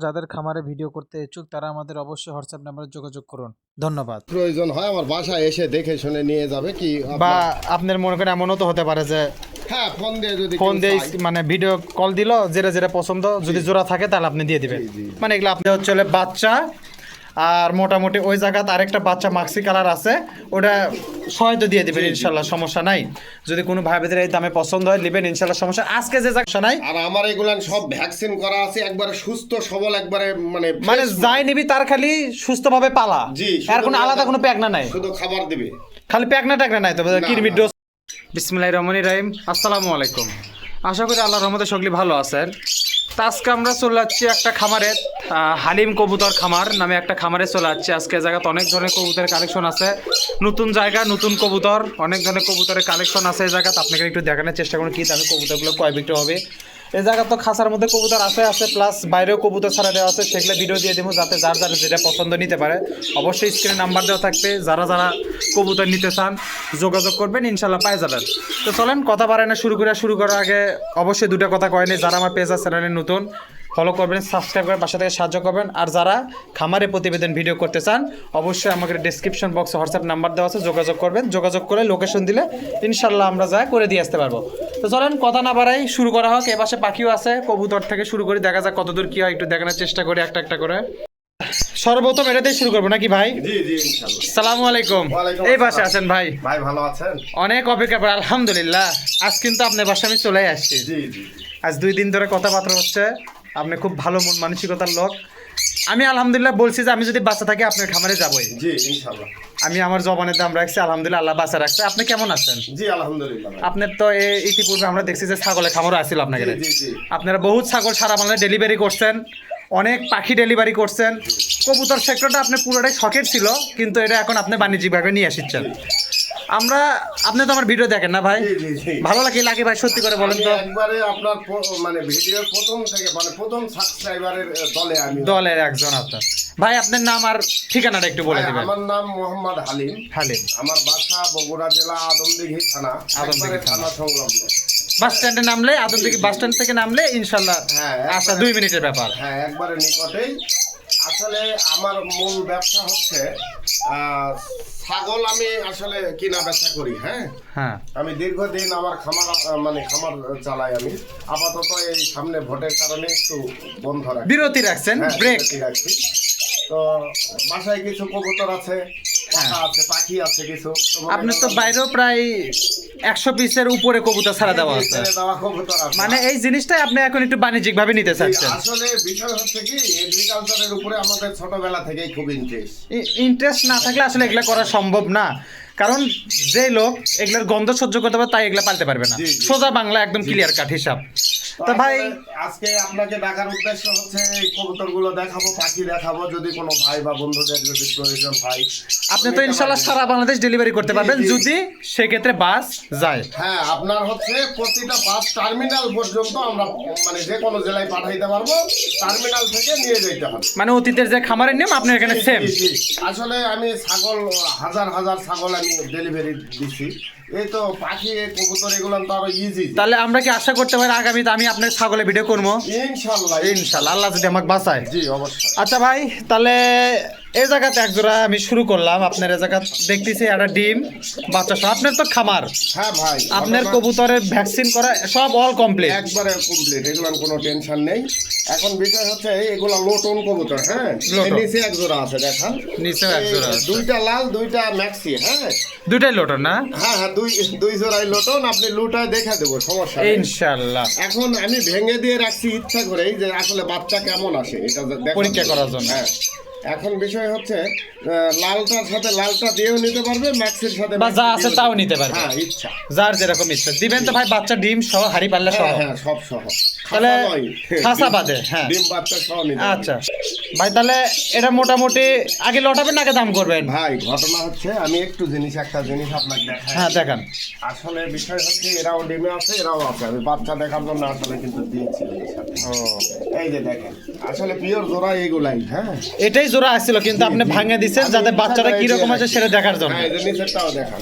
যাদের খামারে ভিডিও করতে ইচ্ছুক তারা আমাদের অবশ্যই হোয়াটসঅ্যাপ নাম্বারে যোগাযোগ করুন। ধন্যবাদ। প্রয়োজন হয় আমার বাসায় এসে দেখে শুনে নিয়ে যাবে কি বা আপনার মনে করেন এমনও তো হতে পারে যে হ্যাঁ ফোন দিয়ে মানে ভিডিও কল দিল, যেটা পছন্দ যদি জোড়া থাকে তাহলে আপনি দিয়ে দিবেন। মানে এগুলো আপনি হচ্ছে বাচ্চা, আর মোটামুটি ওই জায়গাতে আরেকটা বাচ্চা মাক্সি কালার আছে, ওটা সহায়তা দিয়ে দিবেন ইনশাল্লাহ, সমস্যা নাই। যদি কোনো ভাই বোনেদের এই দামে পছন্দ হয় নেবেন ইনশাল্লাহ, সমস্যা আজকে যে সমস্যা নাই। আর আমার এগুলান সব ভ্যাকসিন করা আছে, একবারে সুস্থ সবল, একবারে মানে যাই নিবি তার খালি সুস্থভাবে পালা, আর কোনো আলাদা কোনো প্যাকনা নাই, শুধু খাবার দিবে, খালি প্যাকনা নাই তো কিরমির ডোজ। বিসমিল্লাহির রহমানির রহিম, আসসালামু আলাইকুম। আশা করি আল্লাহর রহমতে সকলে ভালো আছেন। তো আজকে আমরা চলে যাচ্ছি একটা খামারে, হালিম কবুতর খামার নামে একটা খামারে চলে যাচ্ছি। আজকে জায়গাতে অনেক ধরনের কবুতরের কালেকশন আছে, নতুন জায়গা, নতুন কবুতর, অনেক ধরনের কবুতরের কালেকশন আছে এই জায়গাতে। আপনাকে একটু দেখানোর চেষ্টা করুন কি দামে কবুতরগুলো কয় বিক্রি হবে। এই জায়গা তো খাঁচার মধ্যে কবুতর আছে প্লাস বাইরেও কবুতর ছাড়া দেওয়া আছে, সেগুলো ভিডিও দিয়ে দেবো যাতে যার যেটা পছন্দ নিতে পারে। অবশ্যই স্ক্রিনে নাম্বার দেওয়া থাকবে, যারা কবুতর নিতে চান যোগাযোগ করবেন, ইনশাল্লাহ পাই যাবেন। তো চলেন কথা বাড়ায় না, শুরু করার আগে অবশ্যই দুটো কথা কয়নি, যারা আমার পেজ আর চ্যানেলে নতুন ফলো করবেন, সাবস্ক্রাইব করে পাশে থেকে সাহায্য করবেন। আর যারা খামারে প্রতিবেদন ভিডিও করতে চান অবশ্যই আমাকে ডিসক্রিপশন বক্সে হোয়াটসঅ্যাপ নাম্বার দেওয়া আছে, যোগাযোগ করবেন। যোগাযোগ করে লোকেশন দিলে ইনশাল্লাহ আমরা যা করে দিয়ে আসতে পারবো। তো চলেন কথা না বাড়াই, শুরু করা হোক। এপাশে পাখিও আছে, কবুতর থেকে শুরু করে দেখা যাক কতদূর কি হয়, একটু দেখানোর চেষ্টা করি একটা একটা করে। সর্বপ্রথম এটাতেই শুরু করবো নাকি ভাই? জি জি ইনশাআল্লাহ। আসসালামু আলাইকুম। এই বাসে আছেন ভাই? ভাই ভালো আছেন? অনেক অপেক্ষা করে আলহামদুলিল্লাহ, আজ কিন্তু আপনার বাসায় আমি চলে আসছি। জি জি। আজ 2 দিন ধরে কথাবার্তা হচ্ছে, আপনি খুব ভালো মন মানসিকতার লোক। আমি আলহামদুলিল্লাহ বলছি যে আমি যদি বাচ্চা থাকি আপনার খামারে যাবই। জি ইনশাআল্লাহ। আমি আমার জবানের দাম রাখছি, আলহামদুলিল্লাহ আল্লাহ বাচ্চা রাখছে। আপনি কেমন আছেন? জি আলহামদুলিল্লাহ। আপনার তো ইতিপূর্বে আমরা দেখছি যে ছাগলের খামারও আসছিল আপনাকে। জি জি। আপনারা বহুত ছাগল সারা বাংলায় ডেলিভারি করছেন, অনেক পাখি ডেলিভারি করছেন। কবুতর সেক্টরটা আপনার পুরোটাই শখের ছিল, কিন্তু এটা এখন আপনি বাণিজ্যিকভাবে নিয়ে আসছেন। আপনি তো আমার ভিডিও দেখেন না ভাই? ভালো লাগে ভাই, সত্যি করে বলেন তো। একবারে আপনার মানে ভিডিওর প্রথম থেকে মানে প্রথম সাবস্ক্রাইবারের দলের একজন আপনার ভাই। আপনার নাম আর ঠিকানাটা একটু বলে দিবেন। আমার নাম মোহাম্মদ হালিম। আমার বাসা বগুড়া জেলা আদমদিঘি থানা, থানা সংলগ্ন। বাস স্ট্যান্ডে নামলে, আদমদিঘি বাস স্ট্যান্ড থেকে নামলে ইনশাল্লাহ আচ্ছা 2 মিনিটের ব্যাপার। হ্যাঁ একবারে নিকটেই। আসলে আমার মূল ব্যবসা হচ্ছে ছাগল, আমি আসলে কিনা বেচা করি। হ্যাঁ আমি দীর্ঘদিন আমার খামার চালাই। আমি আপাতত এই সামনে ভোটের কারণে একটু বন্ধ রাখছি, বিরতি রাখছেন, ব্রেক রাখছি। তো বাসায় কিছু কবুতর আছে, পাখি আছে কিছু। আপনি তো বাইরেও প্রায় 100 পিসের উপরে কবুতর ছাড়া দেওয়া আছে, মানে এই জিনিসটাই আপনি এখন একটু বাণিজ্যিক ভাবে নিতে চাচ্ছেন। আসলে বিষয় হচ্ছে কি, এগ্রিকালচারের উপরে আমাদের ছোটবেলা থেকেই খুব ইন্টারেস্ট না থাকলে আসলে এগুলা করা সম্ভব না। কারণ যে লোক এগুলার গন্ধ সহ্য করতে পারে তাই এগুলা পালতে পারবে না। সোজা বাংলা একদম ক্লিয়ার কাট হিসাব। তো ভাই আজকে আপনাকে ডাকার উদ্দেশ্য হচ্ছে এই কবুতরগুলো দেখাবো, পাখি দেখাবো। যদি কোনো ভাই বা বন্ধুদের যদি প্রয়োজন হয়, আপনি তো ইনশাআল্লাহ সারা বাংলাদেশ ডেলিভারি করতে পারবেন যদি সেক্ষেত্রে বাস যায়। হ্যাঁ আপনার হচ্ছে প্রতিটা বাস টার্মিনাল পর্যন্ত আমরা মানে যে কোনো জেলায় পাঠাইতে পারবো, টার্মিনাল থেকে নিয়ে যেতে হবে। মানে অতীতের যে খামারের নিয়ম আপনার এখানে সেম। আসলে আমি ছাগল হাজার ছাগল আমি ডেলিভারি দিচ্ছি। এই তো পাখি কবুতর এগুলো তো আরো ইজি। তাহলে আমরা কি আশা করতে পারি আগামীতে আমি আপনার ছাগলের ভিডিও করবো? ইনশাআল্লাহ আল্লাহ যদি আমাকে বাঁচায়। জি অবশ্যই। আচ্ছা ভাই, তাহলে এই জায়গাতে এক জোড়া আমি শুরু করলাম। আপনার এই জায়গা দেখতেছি একটা ডিম বাচ্চা সহ। আপনার তো খামার। হ্যাঁ ভাই, আপনার কবুতরের ভ্যাকসিন করা সব অল কমপ্লিট, একবারে কমপ্লিট, এগুলো কোনো টেনশন নেই। এখন বিষয় হচ্ছে এগুলো লোটন কবুতর। হ্যাঁ নিচে এক জোড়া আছে, দেখান নিচে এক জোড়া, দুইটা লাল দুইটা ম্যাক্সি। হ্যাঁ দুইটাই লোটন না? হ্যাঁ দুই জোড়াই লোটন। আপনি লুটায় দেখা দেবো, সমস্যা নেই ইনশাআল্লাহ। এখন আমি ভেঙে দিয়ে রাখছি ইচ্ছা করে যে আসলে বাচ্চা কেমন আসে এটা পরীক্ষা করার জন্য। হ্যাঁ এখন বিষয় হচ্ছে লালটার সাথে লালটা দিয়েও নিতে পারবে, ম্যাক্সের সাথে বা যা আছে তাও নিতে পারবে। হ্যাঁ ইচ্ছা, যার যেরকম ইচ্ছা দিবেন। তো ভাই বাচ্চা ডিম সহ, হাড়ি পাল্লা সহ? হ্যাঁ সব সহ। তাহলে খাসা বাদে? হ্যাঁ ডিম বাচ্চা সহ নিতে। আচ্ছা ভাই, তাহলে এটা মোটামুটি আগে লটাবেন না আগে দাম করবেন? ভাই ঘটনা হচ্ছে আমি একটু একটা জিনিস আপনাকে দেখাই। হ্যাঁ দেখান। আসলে বিষয় হচ্ছে এরাও ডিমে আছে এরাও আছে। আমি বাচ্চা দেখার জন্য আসলে কিন্তু দিয়েছি। ও এই যে দেখেন, আসলে পিওর জোড়া এগুলাই। হ্যাঁ এটাই জোড়া আসছিল, কিন্তু আপনি ভাঙে দিচ্ছেন যাতে বাচ্চাটা কিরকম আছে সেটা দেখার জন্য। হ্যাঁ নিচেরটাও দেখান।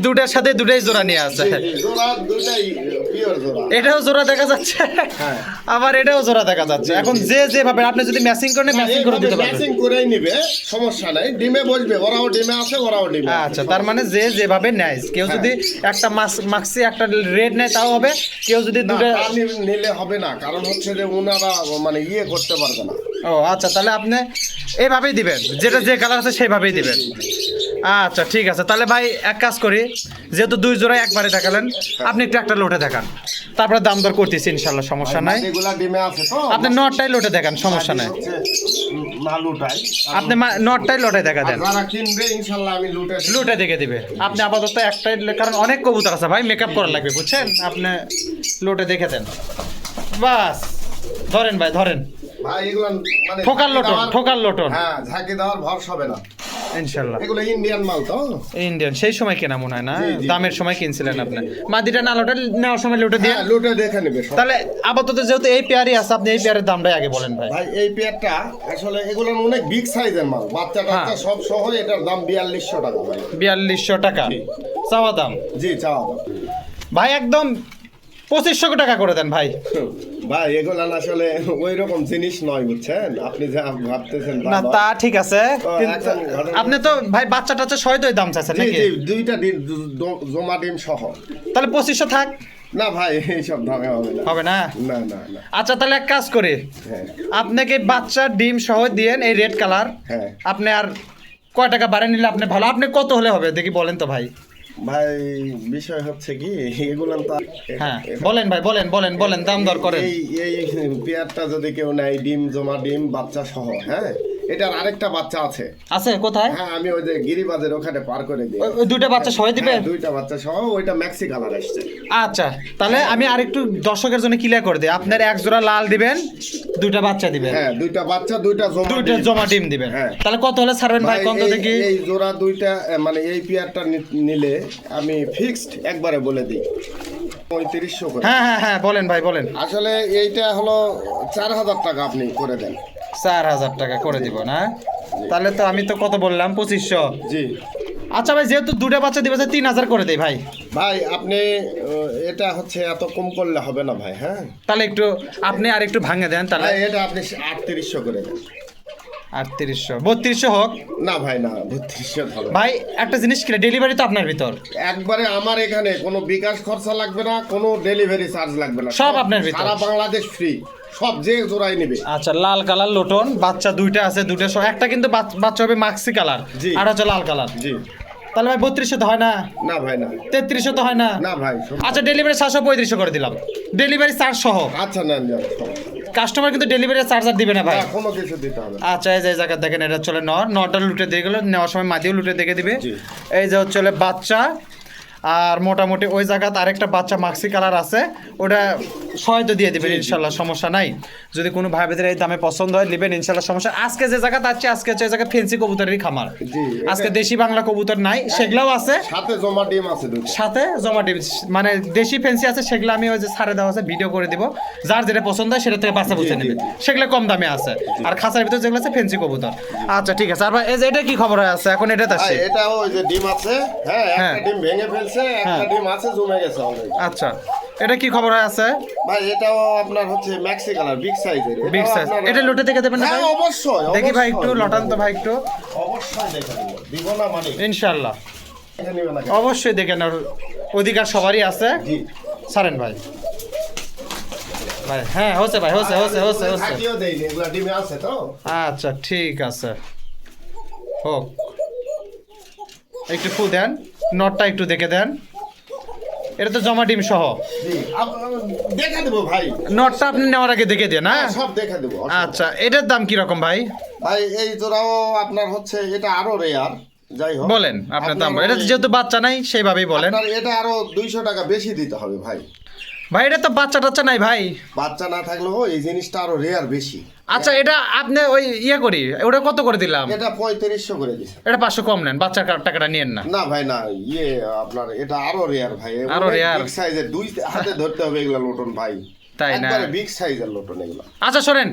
দুটার সাথে দুটাই জোড়া নিয়ে আছে। জোড়া দুটাই পিওর জোড়া। এটাও জোড়া দেখা যাচ্ছে, হ্যাঁ। আবার এটাও জোড়া দেখা যাচ্ছে। এখন যে যেভাবে আপনি যদি ম্যাচিং করেন ম্যাচিং করে দিতে পারবেন। ম্যাচিং করেই নিবে, সমস্যা নাই। ডিমে বসবে, ওরাও ডিমে আছে, ওরাও ডিমে আছে। আচ্ছা, তার মানে যে যেভাবে নেয়, কেউ যদি একটা মাক্সি একটা রেড নেয় তাও হবে, কেউ যদি না, দুটো তা নিলে হবে না, কারণ হচ্ছে যে ওনারা মানে ইয়ে করতে পারবে না। ও আচ্ছা, তাহলে আপনি এইভাবেই দিবেন, যেটা যে কালার আছে সেইভাবেই দিবেন। আচ্ছা ঠিক আছে, তাহলে ভাই এক কাজ করি, যেহেতু 2 জোড়া একবারে দেখালেন, আপনি একটু একটা লোটে দেখান, তারপরে দাম দর করতেছি ইনশাল্লাহ, সমস্যা নাই। এগুলা ডিমে আছে তো, আপনি নটটাই লোটে দেখান, সমস্যা নাই। হচ্ছে না লুটাই। আপনি নটটাই লোটে দেখা দেন, যারা কিনবে ইনশাল্লাহ আমি লুটে দেখে দিবে। আপনি আপাতত একটাই, কারণ অনেক কবুতর আছে ভাই, মেকআপ করা লাগবে বুঝছেন, আপনি লোটে দেখে দেন বাস। ধরেন ভাই, ধরেন। ভাই এগুলা মানে ঠোকার লোটন, ঠোকার লোটন, হ্যাঁ, ঝাঁকি দেওয়ার ভরস হবে না ইনশাল্লাহ। এগুলো ইন্ডিয়ান মাল তো। ইন্ডিয়ান সেই সময় কেনা মনে হয় না, জি, জি। দামের সময় কিনছিলেন আপনি। মাদিটা না লোটে নেওয়ার সময় লোটে দিয়ে, হ্যাঁ, লুটে দেখে নেবে সব। তাহলে আপাতত যেহেতু এই পেয়ারই আছে, আপনি এই পেয়ারের দামটাই আগে বলেন ভাই। ভাই এই পেয়ারটা আসলে এগুলো অনেক বিগ সাইজের মাল, বাচ্চা টাচ্চা হ্যাঁ। সব সহ এটার দাম 4200 টাকা ভাই। 4200 টাকা চাওয়া দাম জি, চাওয়া দাম। ভাই, একদম 2500 টাকা করে দেন ভাই। ভাই এগুলো আসলে ওই রকম জিনিস নয় বুঝছেন, আপনি যা ভাবতেছেন তা না নয়। তা ঠিক আছে, তো কিন্তু এখন ঘটনা- আপনি তো ভাই বাচ্চা টাচ্চা সহ তো দাম চাচ্ছেন জি, নাকি? জি, দুইটা ডিম জমা ডিম সহ। তাহলে 2500 থাক, না ভাই, এইসব দামে হবে না। হবে না? না না না। আচ্ছা তাহলে এক কাজ করি, হ্যাঁ আপনাকে বাচ্চা ডিম সহ দিয়েন এই রেড কালার। হ্যাঁ আপনি আর কয় টাকা বাড়ে নিলে আপনি ভালো, আপনি কত হলে হবে দেখি বলেন তো ভাই। ভাই, বিষয় হচ্ছে কি এগুলো তো হ্যাঁ বলেন ভাই, বলেন বলেন বলেন, দাম দর করেন। এই পেয়ারটা যদি কেউ নেয়, ডিম জমা ডিম বাচ্চা সহ, হ্যাঁ, এটার আরেকটা বাচ্চা আছে। আছে কোথায়? হ্যাঁ, আমি ওই যে গিরিবাজের ওখানে পার করে দিই। ওই দুইটা বাচ্চা সহ দিবে? হ্যাঁ, দুইটা বাচ্চা সহ, ওইটা ম্যাক্সি কালার আসছে। আচ্ছা তাহলে আমি আরেকটু দর্শকের জন্য ক্লিয়ার করে দিই, আপনার এক জোড়া লাল দিবেন, দুইটা বাচ্চা দিবেন, হ্যাঁ, দুইটা বাচ্চা, দুইটা জমা দুইটা ডিম। জমা ডিম দিবেন। হ্যাঁ। তাহলে কত হলে ছাড়বেন ভাই, ভাই, কোন দেখি? এই জোড়া দুইটা মানে এই পেয়ারটা নিলে আমি ফিক্সড একবারে বলে দিই 3500 করে। হ্যাঁ হ্যাঁ হ্যাঁ বলেন ভাই বলেন। আসলে এইটা হলো 4000 টাকা আপনি করে দেন। 4000 টাকা করে দিব না? তাহলে তো আমি তো কত বললাম, 2500। জি আচ্ছা ভাই, যেহেতু দুটা বাচ্চা দিবে 3000 করে দেই ভাই। ভাই, আপনি এটা হচ্ছে এত কম করলে হবে না ভাই। হ্যাঁ তাহলে একটু আপনি আর একটু ভাঙে দেন তাহলে। ভাই, এটা আপনি 3800 করে দেন। 3800, 3200 হোক। না ভাই, না, 3200 হবে। ভাই একটা জিনিস কি, ডেলিভারি তো আপনার ভিতর, একবারে আমার এখানে কোনো বিকাশ খরচা লাগবে না, কোনো ডেলিভারি চার্জ লাগবে না, সব আপনার ভিতর। সারা বাংলাদেশ ফ্রি, সব যে জোড়াই নেবে। আচ্ছা লাল কালার লোটন বাচ্চা দুইটা আছে, দুইটা সহ, একটা কিন্তু বাচ্চা হবে মাক্সি কালার, জি। আর হচ্ছে লাল কালার। জি। তাহলে ভাই 3200 তো হয় না? না ভাই, না 3300 তো হয় না? না ভাই, আচ্ছা ডেলিভারি 735 করে দিলাম, ডেলিভারি চার্জ সহ। আচ্ছা, না না, কাস্টমার কিন্তু ডেলিভারি চার্জার দিবে না ভাই। না, কোনো কিছু দিতে হবে না। আচ্ছা এই যে জায়গা দেখেন, এটা চলে নটা লুটে দিয়ে গেলো, নেওয়ার সময় মাদিও লুটে দেখে দিবে। জি। এই যে হচ্ছে বাচ্চা, আর মোটামুটি ওই জায়গাতে আরেকটা বাচ্চা মাক্সি কালার আছে, ওটা সহায়তা দিয়ে দিবেন ইনশাল্লাহ, সমস্যা নাই। যদি কোনো ভাই বোনের এই দামে পছন্দ হয় নেবেন ইনশাল্লাহ, সমস্যা। আজকে যে জায়গাতে আছে, আজকে হচ্ছে এই জায়গায় ফেন্সি কবুতরেরই খামার, জি, আজকে দেশি বাংলা কবুতর নাই, সেগুলাও আছে, সাথে জমা ডিম আছে দুটো। সাথে জমা ডিম, মানে দেশি ফেন্সি আছে, সেগুলো আমি ওই যে ছাড়ে দেওয়া আছে, ভিডিও করে দিব, যার যেটা পছন্দ হয় সেটা থেকে বাচ্চা বুঝে জি, নেবে, জি। সেগুলো কম দামে আছে। আর খাঁচার ভিতরে যেগুলো আছে ফেন্সি কবুতর। আচ্ছা ঠিক আছে। আর ভাই এই যে এটা কি খবর হয়ে আছে এখন? এটা ভাই, আসছে। এটাও ওই যে ডিম আছে, হ্যাঁ, হ্যাঁ। একটা ডিম ভেঙে ফেলছে, একটা হ্যাঁ। ডিম আছে, জমে গেছে অলরেডি। আচ্ছা এটা কি খবর হয়ে আছে? ভাই, এটাও আপনার হচ্ছে ম্যাক্সি কালার, বিগ সাইজের। বিগ সাইজ, এটা লুটে দেখে দেবেন না হ্যাঁ, ভাই? অবশ্যই দেখি ভাই অবশ্যই। একটু লটান তো ভাই একটু, অবশ্যই দেখে দেব, দিব না মানে ইনশাল্লাহ দেখে নিবে না। অবশ্যই দেখেন, আর অধিকার সবারই আছে। জি। ছাড়েন ভাই, ভাই হ্যাঁ হচ্ছে ভাই, হচ্ছে হচ্ছে হচ্ছে হচ্ছে। থাকিও দেইনি, এগুলা ডিমে আছে তো। আচ্ছা ঠিক আছে, হোক। একটু ফু দেন, নটটা একটু দেখে দেন, এটা তো জমা ডিম সহ। জি, দেখে দেবো ভাই। নটটা আপনি নেওয়ার আগে দেখে দেন, হ্যাঁ? সব দেখে দেবো। আচ্ছা এটার দাম কিরকম ভাই? ভাই, এই জোড়াও আপনার হচ্ছে এটা আরো রেয়ার, যাই হোক বলেন আপনার দাম, এটা যেহেতু বাচ্চা নাই সেইভাবেই বলেন। আপনার এটা আরো 200 টাকা বেশি দিতে হবে ভাই। ভাই এটা তো বাচ্চা টাচ্চা নাই ভাই। বাচ্চা না থাকলেও এই জিনিসটা আরো রেয়ার বেশি। আচ্ছা এটা আপনি ওই ইয়ে করি, ওটা কত করে দিলাম? এটা 3500 করে দিছে। এটা 500 কম নেন, বাচ্চার টাকাটা নিয়েন না। না ভাই, না, ইয়ে আপনার এটা আরো রেয়ার ভাই, আরো rare? বিগ সাইজের, দুই হাতে ধরতে হবে এগুলা লোটন ভাই, তাই না? একবারে বিগ সাইজের লোটন এগুলা। আচ্ছা শোনেন,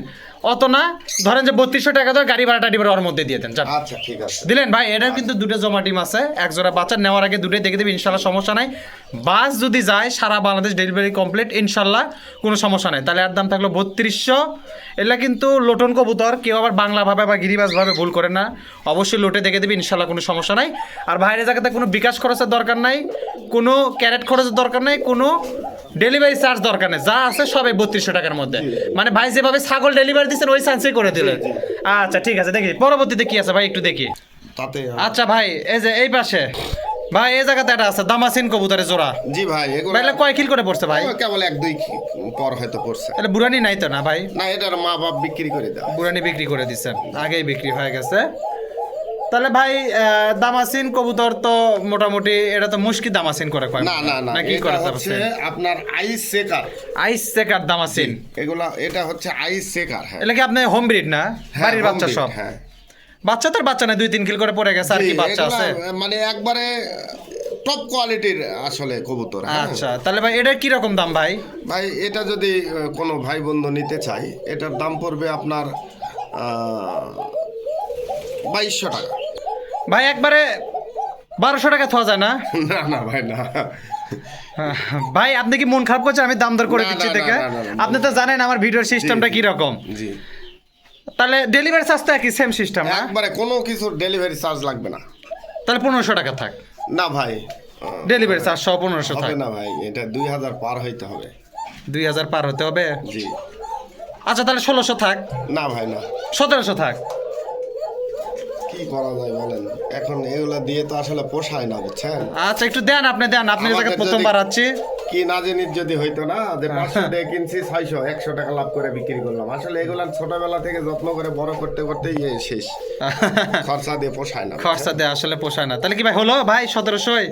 অত না, ধরেন যে 3200 টাকা তো গাড়ি ভাড়াটা ডিবার ওর মধ্যে দিয়ে দেন। যান। আচ্ছা ঠিক আছে। দিলেন ভাই, এটার কিন্তু দুটো জমা ডিম আছে, এক জোড়া বাচ্চা নেওয়ার আগে দুটোই দেখে দেবে, ইনশাল্লাহ সমস্যা নাই। বাস যদি যায় সারা বাংলাদেশ ডেলিভারি কমপ্লিট, ইনশাল্লাহ কোনো সমস্যা নাই। তাহলে এর দাম থাকলো 3200। এগুলা কিন্তু লোটন কবুতর, কেউ আবার বাংলা ভাবে বা গিরিবাজ ভাবে ভুল করে না, অবশ্যই লোটে দেখে দেবে, ইনশাল্লাহ কোনো সমস্যা নাই। আর বাইরের জায়গাতে কোনো বিকাশ খরচের দরকার নাই, কোনো ক্যারেট খরচের দরকার নাই, কোনো ডেলিভারি চার্জ দরকার নেই, যা আছে সবাই 3200 টাকার মধ্যে। মানে ভাই যেভাবে ছাগল ডেলিভারি দিচ্ছেন ওই চান্সই করে দিলেন। আচ্ছা ঠিক আছে, দেখি পরবর্তীতে কি আছে ভাই একটু দেখি। তাতে আচ্ছা ভাই, এই যে এই পাশে ভাই এই জায়গাতে একটা আছে দামাসিন কবুতরের জোড়া। জি ভাই, এগুলো ভাই এগুলা কয় কিল করে পড়ছে ভাই? কেবল 1-2 পর হয়তো পড়ছে। এটা বুড়ানি নাই তো না ভাই? না, এটার মা বাপ বিক্রি করে দাও। বুড়ানি বিক্রি করে দিচ্ছেন, আগেই বিক্রি হয়ে গেছে। তাহলে ভাই দামাসিন কবুতর তো মোটামুটি এটা তো মুশকি দামাসিন করে কয় না না না, কি এটা করে হচ্ছে আপনার আইস সেকার। আইস সেকার দামাসিন এগুলা, এটা হচ্ছে আইস সেকার। হ্যাঁ, এটা কি আপনি হোম ব্রিড না? হ্যাঁ, বাড়ির বাচ্চা home সব? breed, হ্যাঁ। বাচ্চা তো বাচ্চা না, 2-3 কিল করে পড়ে গেছে, আর কি জি, বাচ্চা এগুলা আছে? মানে একবারে টপ কোয়ালিটির আসলে কবুতর। হ্যাঁ। আচ্ছা, তাহলে ভাই এটার কি রকম দাম ভাই? ভাই এটা যদি কোনো ভাই বন্ধু নিতে চাই, এটার দাম পড়বে আপনার 2200 টাকা। ভাই একবারে 1200 টাকা থোয়া যায় না? না না ভাই, না। ভাই আপনি কি মন খারাপ করছেন আমি দাম দর করে না, দিচ্ছি না, দেখে? না, না, না, আপনি তো জানেন আমার ভিডিওর সিস্টেমটা কি রকম। জি, তাহলে ডেলিভারি চার্জ তো একই সেম সিস্টেম না? একবারে কোনো কিছু ডেলিভারি চার্জ লাগবে না। তাহলে 1500 টাকা থাক, না ভাই, ডেলিভারি চার্জ সহ 1500 থাক। হবে না ভাই, এটা 2000 পার হইতে হবে। 2000 পার হতে হবে? জি। আচ্ছা তাহলে 1600 থাক, না ভাই, না। 1700 থাক। কি করা যায় বলেন, এখন এগুলা দিয়ে তো আসলে পোষায় না, বুঝছেন? আচ্ছা একটু দেন, আপনি দেন, আপনি আমাদের জায়গা যদি- প্রথমবার আছি। কি না জিনিস যদি হইতো না যে 500 দিয়ে কিনছি, 100 টাকা লাভ করে বিক্রি করলাম। আসলে এগুলা ছোটবেলা থেকে যত্ন করে বড় করতে করতে শেষ, খরচা দিয়ে পোষায় না। খরচা দেওয়া আসলে পোষায় না। তাহলে কি ভাই হলো ভাই 1700?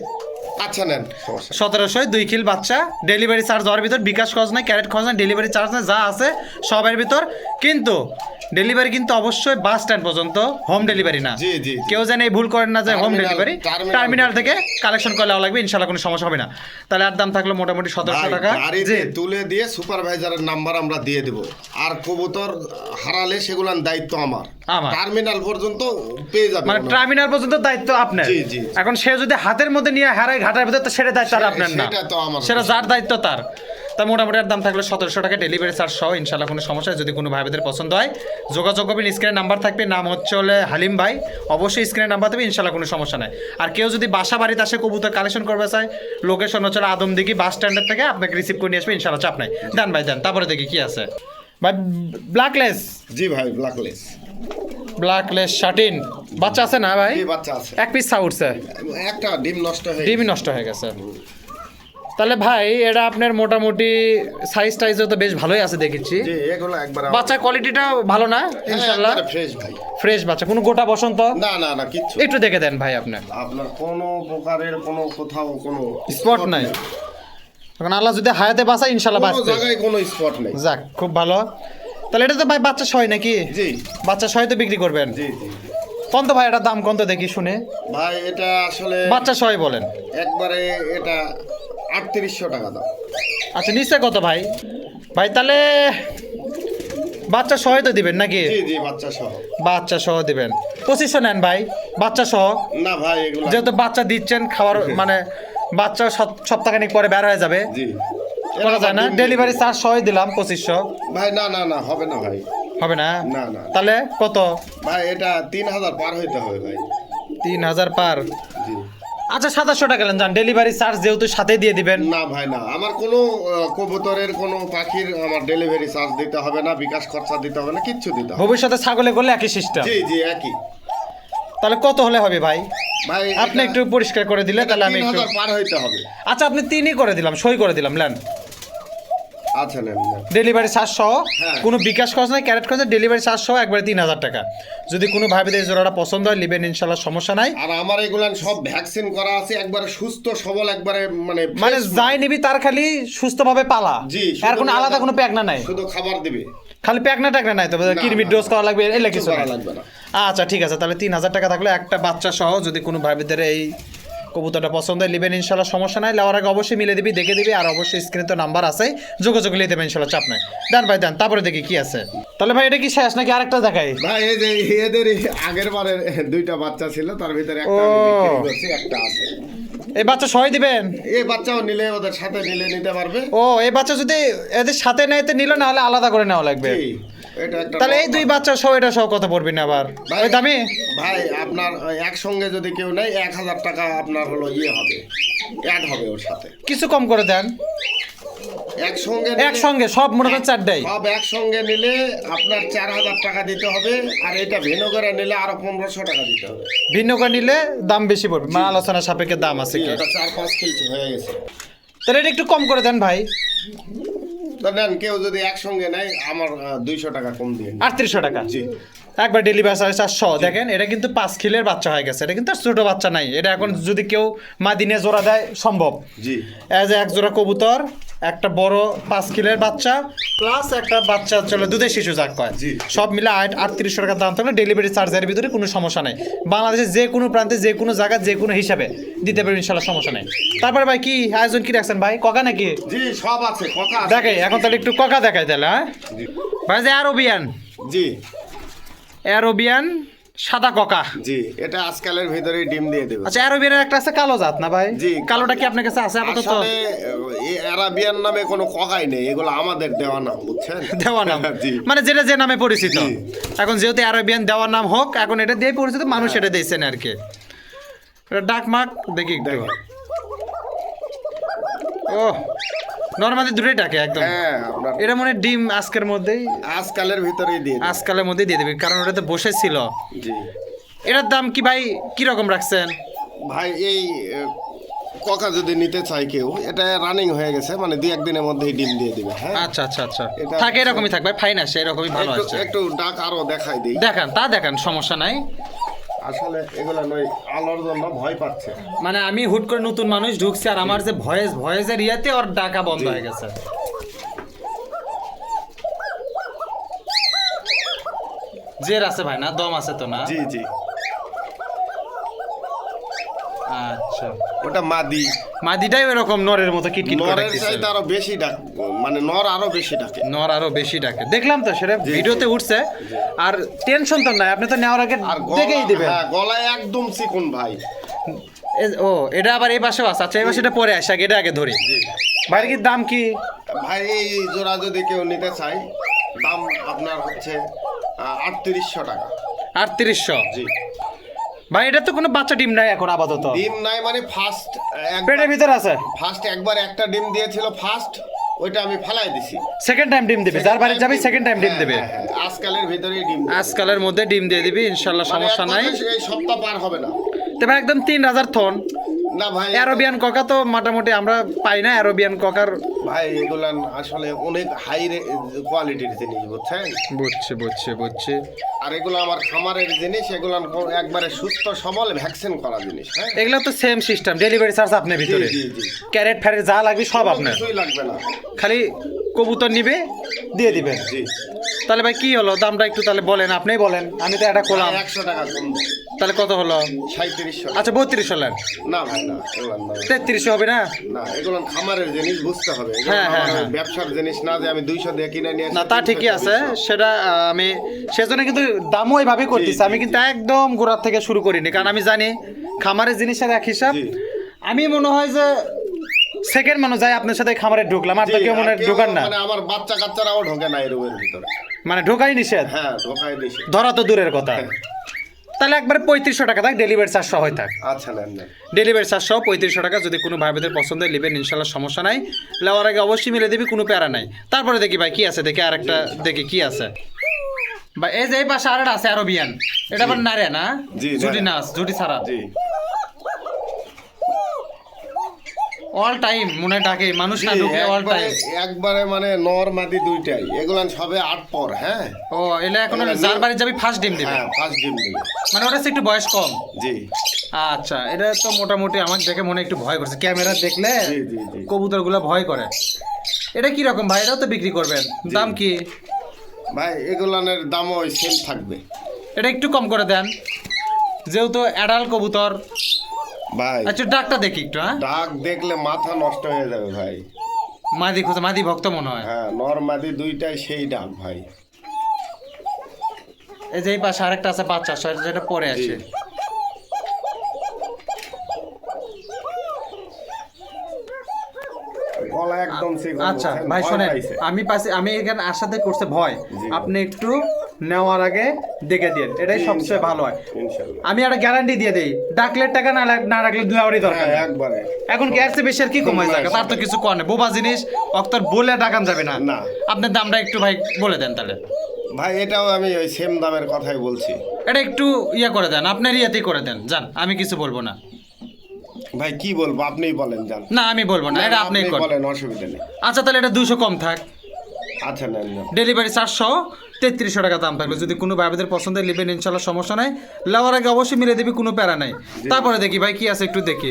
আচ্ছা নেন, সমস্যা নেই। 1700 2 কিল বাচ্চা, ডেলিভারি চার্জ হওয়ার ভিতর, বিকাশ খরচ নাই, ক্যারেট খরচ নাই, ডেলিভারি চার্জ নাই, যা আছে সবের ভিতর। কিন্তু ডেলিভারি কিন্তু অবশ্যই বাস স্ট্যান্ড পর্যন্ত, হোম ডেলিভারি না। জি, জি, জি। কেউ জানে ভুল করেন না যে home terminal- delivery, terminal terminal থেকে কালেকশন করলেও লাগবে, ইনশাল্লাহ কোনো সমস্যা হবে না। তাহলে আর দাম থাকলো মোটামুটি 1700 ভাই, টাকা। গাড়িতে জি তুলে দিয়ে সুপারভাইজারের নাম্বার আমরা দিয়ে দেব। আর কবুতর হারালে সেগুলার দায়িত্ব আমার। আমার। টার্মিনাল পর্যন্ত পেয়ে যাবে। মানে টার্মিনাল পর্যন্ত দায়িত্ব আপনার। জি, জি। এখন সে যদি হাতের মধ্যে নিয়ে হারায় ঘাটার ভিতর, তো সেটা দায়িত্ব আর আপনার না, সেটা তো আমার। সেটা যার দায়িত্ব তার। তা মোটামুটি এর দাম থাকলো 1700 টাকা, ডেলিভারি চার্জ সহ, ইনশাল্লাহ কোনো সমস্যা নেই। যদি কোনো ভাইদের পছন্দ হয় যোগাযোগ করবেন, স্ক্রিনে নাম্বার থাকবে, নাম হচ্ছে হলে হালিম ভাই, অবশ্যই স্ক্রিনে নাম্বার থাকবে, ইনশাল্লাহ কোনো সমস্যা নাই। আর কেউ যদি বাসা বাড়িতে আসে কবুতর কালেকশন করবে চায়, লোকেশন হচ্ছে আদমদিঘি বাস স্ট্যান্ডের থেকে আপনাকে রিসিভ করে নিয়ে আসবে, ইনশাল্লাহ চাপ নাই। দেন ভাই দেন, তারপরে দেখি কি আছে ভাই। ব্ল্যাকলেস, জি ভাই, ব্ল্যাকলেস। ব্ল্যাকলেস শার্টিন বাচ্চা আছে না ভাই? কি বাচ্চা আছে? এক পিস উঠছে, একটা ডিম নষ্ট হয়ে ডিমই নষ্ট হয়ে গেছে। তাহলে ভাই এটা আপনার মোটামুটি সাইজ টাইজও তো বেশ ভালোই আছে দেখেছি। জি, এগুলো একবার বাচ্চা কোয়ালিটিটা ভালো না? ইনশাআল্লাহ ফ্রেশ ভাই। ফ্রেশ বাচ্চা, কোনো গোটা বসন্ত? না না না, কিচ্ছু। একটু দেখে দেন ভাই আপনি, আপনার কোনো প্রকারের কোনো কোথাও কোনো স্পট নাই। এখন আল্লাহ যদি হায়াতে বাঁচায় ইনশাআল্লাহ কোনো বাঁচবে। জায়গায় কোনো স্পট নেই। যাক খুব ভালো। তাহলে এটা তো ভাই বাচ্চা সয় নাকি? জি বাচ্চা সয় তো বিক্রি করবেন? জি জি। কত ভাই এটা দাম কত দেখি শুনে? ভাই এটা আসলে বাচ্চা সয় বলেন। একবারে এটা 3800 টাকা দাম। আচ্ছা নিচে কত ভাই? ভাই তাহলে বাচ্চা সহ তো দিবেন নাকি? জি জি, বাচ্চা সহ। বাচ্চা সহ দিবেন। 2500 নেন ভাই বাচ্চা সহ, না ভাই, এগুলো যেহেতু বাচ্চা দিচ্ছেন খাবার, মানে বাচ্চা সপ্তাহখানিক পরে বের হয়ে যাবে, জি করা যায় না? ডেলিভারি চার্জ সহ দিলাম 2500। ভাই না না না, হবে না ভাই। হবে না? না না তাহলে কত? ভাই, এটা 3000 পার হইতে হবে ভাই। 3000 পার? জি। আচ্ছা 2700 টাকা নেন, যান ডেলিভারি চার্জ যেহেতু সাথে দিয়ে দিবেন। না ভাই না, আমার কোনো কবুতরের কোনো পাখির আমার ডেলিভারি চার্জ দিতে হবে না, বিকাশ খরচা দিতে হবে না, কিচ্ছু দিতে হবে না। ভবিষ্যতে ছাগলে করলে একই সিস্টেম। জি জি, একই। তাহলে কত হলে হবে ভাই? ভাই আপনি একটু পরিষ্কার করে দিলে তাহলে আমি একটু। 3000 পার হইতে হবে। আচ্ছা আপনি 3ই করে দিলাম, সই করে দিলাম, নেন। আচ্ছা নেন নেন। ডেলিভারি চার্জ সহ, হ্যাঁ। কোনো বিকাশ খরচ নাই, ক্যারেট খরচ নাই, ডেলিভারি চার্জ সহ একবারে 3000 টাকা। যদি কোনো ভাইদের জোড়াটা পছন্দ হয় নেবেন, ইনশাল্লাহ সমস্যা নাই। আর আমার এগুলান সব ভ্যাকসিন করা আছে, একবারে সুস্থ সবল, একবারে মানে মানে fresh যাই নিবি তার খালি সুস্থভাবে পালা, জি, আর কোনো শুধু আলাদা কোনো প্যাকনা নাই, শুধু খাবার দিবে, খালি প্যাকনা ট্যাকনা নাই তো, কিরমির না, ডোজ করা লাগবে এলে কিছু করা নাই। লাগবে না। আচ্ছা ঠিক আছে, তাহলে 3000 টাকা থাকলে একটা বাচ্চা সহ যদি কোনো ভাইদের এই কবুতরটা পছন্দ হয় নেবেন ইনশাল্লাহ, সমস্যা নাই। নেওয়ার আগে অবশ্যই মিলে দিবি, দেখে দিবি, আর অবশ্যই স্ক্রিনে তো নাম্বার আছে, যোগাযোগ নিয়ে দেবেন ইনশাল্লাহ, চাপ নাই। দেন ভাই দেন, তারপরে দেখি কি আছে। তাহলে ভাই এটা কি শেষ নাকি আরেকটা দেখাই? ভাই এই যে এদের আগের বারের 2টা বাচ্চা ছিল, তার ভিতরে একটা আমি বিক্রি করছি, একটা আছে। এই বাচ্চা সবাই দিবেন? এই বাচ্চাও নিলে ওদের সাথে নিতে পারবে। ও, এই বাচ্চা যদি এদের সাথে নেয় নিল, না হলে আলাদা করে নেওয়া লাগবে। জি, এটা একটা। তাহলে এই 2 বাচ্চা সহ এটা সহ কত পড়বি না আবার ওই দামি? ভাই আপনার একসঙ্গে যদি কেউ নেয় 1000 টাকা আপনার হলো হবে, অ্যাড হবে ওর সাথে। কিছু কম করে দেন। একসঙ্গে সব মনে করেন 4টাই, সব একসঙ্গে নিলে আপনার 4000 টাকা দিতে হবে, আর এটা ভিন্ন করে নিলে আরো 1500 টাকা দিতে হবে। ভিন্ন করে নিলে দাম বেশি পড়বে, মানে আলোচনা সাপেক্ষে দাম আছে কি? এটা 4-5 কেজি হয়ে গেছে। তাহলে এটা একটু কম করে দেন ভাই। নেন, কেউ যদি একসঙ্গে নেয় আমার 200 টাকা কম দিয়ে 3800 টাকা। জি, একবার ডেলিভারি চার্জ 400। দেখেন এটা কিন্তু 5 কিলের বাচ্চা হয়ে গেছে, এটা কিন্তু আর ছোট বাচ্চা নাই। এটা এখন যদি কেউ মাদিনে জোড়া দেয় সম্ভব। জি, এজ এক জোড়া কবুতর, একটা বড় 5 কিলের বাচ্চা প্লাস একটা বাচ্চা চলে দুধের শিশু যাক কয়, জি। সব মিলে 3800 টাকা দাম থাকলে ডেলিভারি চার্জের ভিতরে কোনো সমস্যা নাই। বাংলাদেশের যে কোনো প্রান্তে যে কোনো জায়গায় যে কোনো হিসাবে দিতে পারবেন ইনশাল্লাহ, সমস্যা নাই। তারপরে ভাই কি আয়োজন কি রাখছেন ভাই? ককা নাকি? জি, সব আছে। কথা আছে। দেখাই এখন তাহলে একটু ককা দেখাই তাহলে। হ্যাঁ জি, ভাই, যে অ্যারোবিয়ান, জি, অ্যারোবিয়ান সাদা ককা। জি, এটা আজকালের ভিতরেই ডিম দিয়ে দেবে। আচ্ছা, অ্যারোবিয়ানের একটা আছে কালো জাত না ভাই? জি। কালোটা কি আপনার কাছে আছে আপাতত? আসলে এই আরাবিয়ান নামে কোনো ককাই নেই, এগুলো আমাদের দেওয়া নাম, বুঝছেন? দেওয়া নাম, জি, মানে যেটা যে নামে পরিচিত। জি। এখন যেহেতু অ্যারোবিয়ান দেওয়ার নাম হোক, এখন এটা দিয়ে পরিচিত, মানুষ এটা দিয়েছেন আর কি। এটা ডাক মাক দেখি একটু। দেখেন। ও, নর্মালি দুটোই ডাকে একদম। হ্যাঁ, আপনার এটা মনে হয় ডিম আজকের মধ্যেই, আজকালের ভিতরেই দিয়ে দেবে। আজকালের মধ্যেই দিয়ে দেবে, কারণ ওটাতে বসেছিল। জি, এটার দাম কি ভাই কি রকম রাখছেন? ভাই এই ককা যদি নিতে চাই কেউ, এটা রানিং হয়ে গেছে, মানে 2-1 দিনের মধ্যেই ডিম দিয়ে দিবে। হ্যাঁ, আচ্ছা আচ্ছা আচ্ছা, এটা- থাকে এরকমই থাকবে, ফাইন আসে, এরকমই ভালো আসছে। একটু ডাক আরো দেখাই দিই। দেখান, তা দেখান, সমস্যা নাই। আসলে এগুলো নয়, আলোর জন্য ভয় পাচ্ছে। মানে আমি হুট করে নতুন মানুষ ঢুকছি, আর আমার যে ভয়েসের ইয়াতে ওর ডাকা বন্ধ হয়ে গেছে। জের আছে ভাই না, দম আছে তো না? জি, জি, আচ্ছা, ওটা মাদি। মাদিটাই এরকম নরের মতো কিটকিট করে নরের ডাকতেছে। চাইতে আরো বেশি ডাক, মানে নর আরো বেশি ডাকে। নর আরো বেশি ডাকে, দেখলাম তো সেটা ভিডিওতে উঠছে। আর টেনশন তো নাই, আপনি তো নেওয়ার আগে আর দেখেই দিবেন। হ্যাঁ, গলায় একদম চিকন ভাই। ও, এটা আবার এই পাশেও আছে। আচ্ছা, এই পাশেটা পরে আসে, এটা আগে ধরি। জি, ভাইয়ের কি দাম কি? ভাই এই জোড়া যদি কেউ নিতে চাই, দাম আপনার হচ্ছে 3800 টাকা। 3800? জি, ভাই এটা তো কোনো বাচ্চা ডিম নাই এখন আপাতত, ডিম নাই মানে ফার্স্ট পেটের ভিতরে আছে। একবার একটা ডিম দিয়েছিল ফার্স্ট, ওইটা আমি ফালাই দিছি। সেকেন্ড টাইম ডিম দিবে, যার বাড়ি যাবি সেকেন্ড টাইম ডিম দেবে। হ্যাঁ, আজকালের ভিতরেই ডিম দেবে। আজকালের মধ্যে ডিম দিয়ে দিবি ইনশাল্লাহ, মানে সমস্যা নাই। একবারে এই সপ্তাহ পার হবে না। তবে একদম 3000 থন। না ভাই, অ্যারোবিয়ান ককা তো মোটামুটি আমরা পাই না, অ্যারোবিয়ান ককার। ভাই এগুলান আসলে অনেক হাই কোয়ালিটির জিনিস, বুঝছেন? বুঝছি। আর এগুলো আমার খামারের জিনিস, এগুলান একবারে সুস্থ সবল ভ্যাকসিন করা জিনিস। হ্যাঁ, এগুলো তো সেম সিস্টেম, ডেলিভারি চার্জ আপনার ভিতরে, জি, জি। ক্যারেট ফ্যারেট যা লাগবে সব কোনো আপনার, কিছুই লাগবে না। খালি কবুতর নিবে দিয়ে দিবেন। জি, তাহলে ভাই কি হলো দামটা একটু তাহলে বলেন, আপনিই বলেন, আমি তো এটা করলাম। 100 টাকা কম দেয়। তাহলে কত হলো? 3700। আচ্ছা, 32 হলেন। না ভাই, না এগুলান না। 33 হবে না? না, এগুলান খামারের জিনিস, বুঝতে হবে। এগুলো হ্যাঁ, হ্যাঁ, আমার হ্যাঁ। ব্যবসার জিনিস না যে আমি 200 দিয়ে কিনে নিয়ে না, তা ঠিকই আছে, সেটা আমি সেজন্য কিন্তু দামও এইভাবে করতেছি। আমি কিন্তু একদম গোড়ার থেকে শুরু করিনি, কারণ আমি জানি খামারের জিনিসের এক হিসাব। জি। আমি মনে হয় যে সেকেন্ড মানুষ যায় আপনার সাথে খামারে ঢুকলাম, আর তো কেউ মনে হয় ঢোকান না, মানে আমার বাচ্চা কাচ্চারাও ঢোকে না এই রুমের ভিতরে। মানে ঢোকাই নিষেধ, হ্যাঁ, ঢোকায় দিছি। ধরা তো দূরের কথা। তাহলে একবারে 3500 টাকা থাক, ডেলিভারি চার্জ সহ থাক। আচ্ছা, নেন। ডেলিভারি চার্জ সহ 3500 টাকা। যদি কোনো ভাইদের পছন্দ হয় নেবেন ইনশাল্লাহ, সমস্যা নাই। নেওয়ার আগে অবশ্যই মিলে দিবি, কোনো প্যারা নাই। তারপরে দেখি ভাই কি আছে, দেখি আর একটা দেখি কি আছে ভাই। এই যে এই পাশে আর একটা আছে অ্যারোবিয়ান, এটা আবার নারে না? জি, জুটি নারে। নাচ, জুটি ছাড়া, জি, অল টাইম মনে ডাকে, মানুষ না ঢুকে অল টাইম। একবারে মানে নর মাদি দুইটাই, এগুলান সবে 8 পর। হ্যাঁ, ও, এলে এখন যার বাড়ি যাবি ফার্স্ট ডিম দিবে, হ্যাঁ, ফার্স্ট ডিম দিবে। মানে ওটা একটু বয়স কম। জি, আচ্ছা, এটা তো মোটামুটি আমার দেখে মনে একটু ভয় করছে, ক্যামেরা দেখলে জি, জি, জি। কবুতরগুলো ভয় করে। এটা কি রকম ভাই? এটাও তো বিক্রি করবেন, দাম কি? ভাই এগুলানের দামও ওই সেম থাকবে। এটা একটু কম করে দেন, যেহেতু অ্যাডাল কবুতর, ভাই আচ্ছা ডাকটা দেখি একটু। হ্যাঁ, ডাক দেখলে মাথা নষ্ট হয়ে যাবে ভাই। মাদি খুঁজে, মাদি ভক্ত মনে হয়। হ্যাঁ, নর মাদি দুইটাই সেই ডাক ভাই। এই যে এই পাশে আরেকটা আছে বাচ্চা, যেটা পরে আছে। গলা একদম চিকন। আচ্ছা বুঝছেন? ভাই ভয় শোনেন, পাইছে। আমি এখানে আসাতে করছে ভয়, জি। আপনি একটু নেওয়ার আগে দেখে দিন, এটাই সবচেয়ে ভালো হয়। ইনশাআল্লাহ। আমি একটা গ্যারান্টি দিয়ে দেই, ডাকলে টাকা না ডাকলে দুয়ারই দরকার হ্যাঁ, নেই। একবারে। এখন গ্যাসে বেশি আর কি কমাই যায়, তার তো কিছু কর নেই, বোবা জিনিস অক্তর বলে ডাকান যাবে না। না। আপনার দামটা একটু ভাই বলে দেন তাহলে। ভাই এটাও আমি ওই সেম দামের কথাই বলছি। এটা একটু ইয়ে করে দেন, আপনার ইয়েতেই করে দেন, যান, আমি কিছু বলবো না। ভাই কি বলবো, আপনিই বলেন জান। না আমি বলবো না, এটা আপনিই করেন। বলেন, অসুবিধা নেই। আচ্ছা তাহলে এটা 200 কম থাক, আচ্ছা নেন নেন। ডেলিভারি চার্জ সহ 3300 টাকা দাম থাকলো। যদি কোনো ভাইদের পছন্দ নেবেন ইনশাল্লাহ, সমস্যা নাই। নেওয়ার আগে অবশ্যই মিলে দিবি, কোনো প্যারা নাই। তারপরে দেখি ভাই কি আছে একটু দেখি।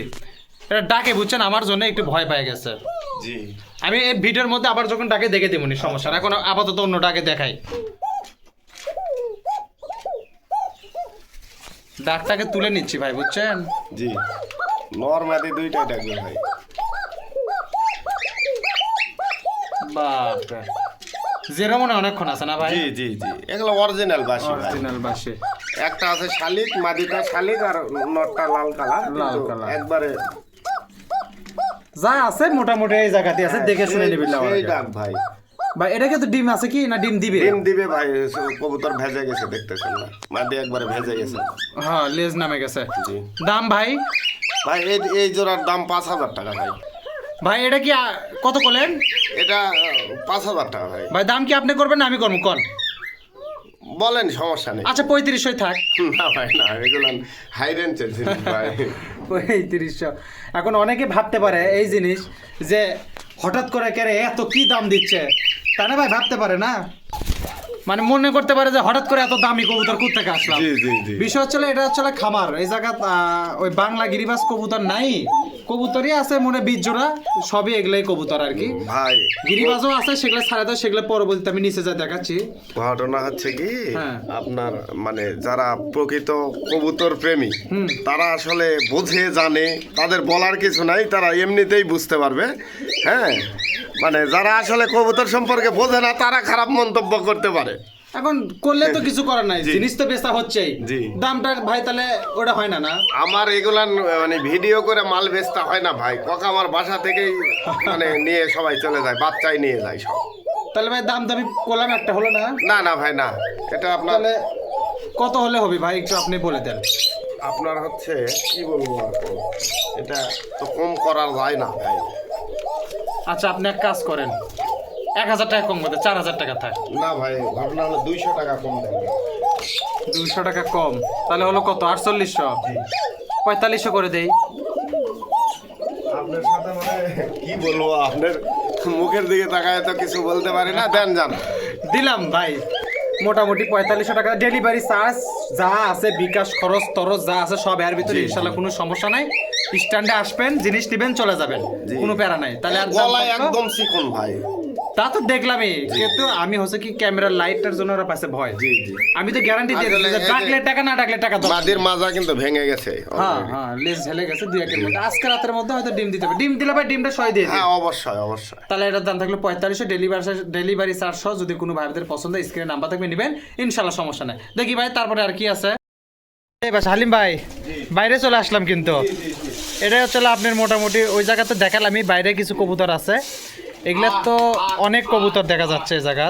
এটা ডাকে বুঝছেন, আমার জন্য একটু ভয় পেয়ে গেছে। জি। আমি এই ভিডিওর মধ্যে আবার যখন ডাকে দেখে দেবনি, সমস্যা না। এখন আপাতত অন্য ডাকে দেখাই। ডাকটাকে তুলে নিচ্ছি ভাই, বুঝছেন। জি, নর মাদি দুইটাই ডাকবে ভাই। বাপরে, যেরকম মনে হয় অনেকক্ষণ আছে না ভাই। জি জি জি, এগুলো অরিজিনাল বাসি ভাই। অরিজিনাল বাসে। একটা আছে শালিক, মাদিটা শালিক, আর নরটা লাল কালার। লাল কিন্তু কালার। একবারে যা আছে মোটামুটি এই জায়গাতে আছে, দেখে শুনে নিবি। সেই ডাক ভাই। ভাই এটাকে তো ডিম আছে কি না ডিম দিবে? ডিম দিবে ভাই, কবুতর ভেজে গেছে দেখতেছেন না, মাদি একবারে ভেজে গেছে। হ্যাঁ, লেজ নামে গেছে। জি দাম ভাই? ভাই এই জোড়ার দাম 5000 টাকা ভাই। ভাই এটা কি কত করলেন? এটা 5000 টাকা ভাই। ভাই দাম কি আপনি করবেন না আমি করবো? কন বলেন, সমস্যা নেই। আচ্ছা 3500 থাক। না ভাই না, এগুলো হাই রেঞ্জের জিনিস ভাই। 3500। এখন অনেকে ভাবতে পারে এই জিনিস যে হঠাৎ করে কেরে এত কি দাম দিচ্ছে, তা না ভাই ভাবতে পারে না, মানে মনে করতে পারে যে হঠাৎ করে এত দামি কবুতর কোথা থেকে আসলাম। জি জি জি। বিষয় হচ্ছে এটা হচ্ছে খামার, এই জায়গা ওই বাংলা গিরিবাজ কবুতর নাই, কবুতরই আছে মনে 20 জোড়া, সবই এগুলাই কবুতর আর কি। ভাই গিরিবাজও আছে, সেগুলো ছাড়া দাও, সেগুলো পরবর্তীতে আমি নিচে যা দেখাচ্ছি। ঘটনা হচ্ছে কি, হ্যাঁ। আপনার মানে যারা প্রকৃত কবুতর প্রেমী হুম। তারা আসলে বোঝে জানে, তাদের বলার কিছু নাই, তারা এমনিতেই বুঝতে পারবে। হ্যাঁ, মানে যারা আসলে কবুতর সম্পর্কে বোঝে না তারা খারাপ মন্তব্য করতে পারে। এখন করলে তো কিছু করার নাই, জি। জিনিস তো বেচা হচ্ছেই। জি। দামটা ভাই তাহলে ওটা হয় না না? আমার এগুলা মানে ভিডিও করে মাল বেচতে হয় না ভাই, কক আমার বাসা থেকেই মানে নিয়ে সবাই চলে যায়, বাচ্চাই নিয়ে যায় সব। তাহলে ভাই দাম দামি করলাম, একটা হলো না? না না ভাই না, এটা আপনার তাহলে কত হলে হবে ভাই একটু আপনি বলে দেন। আপনার হচ্ছে কি বলবো আর তো, এটা তো কম করা যায় না ভাই। আচ্ছা আপনি এক কাজ করেন, 1000 টাকা কম করে 4000 টাকা থাক। না ভাই, ঘটনা হলো 200 টাকা কম দেন। 200 টাকা কম, তাহলে হলো কত? 4800। 4500 করে দেই। আপনার সাথে মানে কি বলবো, আপনার মুখের দিকে তাকায় তো কিছু বলতে পারি না, দেন যান। দিলাম ভাই, মোটামুটি 4500 টাকা। ডেলিভারি চার্জ যা আছে, বিকাশ খরচ টরচ যা আছে সব এর ভিতরে, জি, ইনশাল্লাহ কোনো সমস্যা নাই। স্ট্যান্ডে আসবেন, জিনিস নেবেন, চলে যাবেন, জি। কোনো প্যারা নাই। তাহলে আর দাম গলায় কত? একদম চিকন ভাই। তা তো দেখলামই, কিন্তু আমি হচ্ছে কি ক্যামেরার লাইটটার জন্য ওরা পাশে ভয়। জি জি। আমি তো গ্যারান্টি দিয়ে আসলে দিলাম যে এই যে- ডাকলে টাকা, না ডাকলে টাকা দাও। মাদির মাজা কিন্তু ভেঙে গেছে হ্যাঁ already। হ্যাঁ, লেজ ঝেলে গেছে 2-1 এর মধ্যে। আজকে রাতের মধ্যে হয়তো ডিম দিতে হবে। ডিম দিলে ভাই ডিমটা সয় দিয়ে দিই। হ্যাঁ অবশ্যই অবশ্যই। তাহলে এটার দাম থাকলো 4500, ডেলিভারি চার্জ সহ। যদি কোনো ভাইদের পছন্দ, স্ক্রিনে নাম্বার থাকবে, নেবেন ইনশাল্লাহ, সমস্যা নাই। দেখি ভাই তারপরে আর কি আছে। এবার হালিম ভাই বাইরে চলে আসলাম, কিন্তু এটাই হচ্ছে আপনার মোটামুটি ওই জায়গাতে দেখালাম, আমি বাইরে কিছু কবুতর আছে, এগুলা তো অনেক কবুতর দেখা যাচ্ছে এই জায়গা।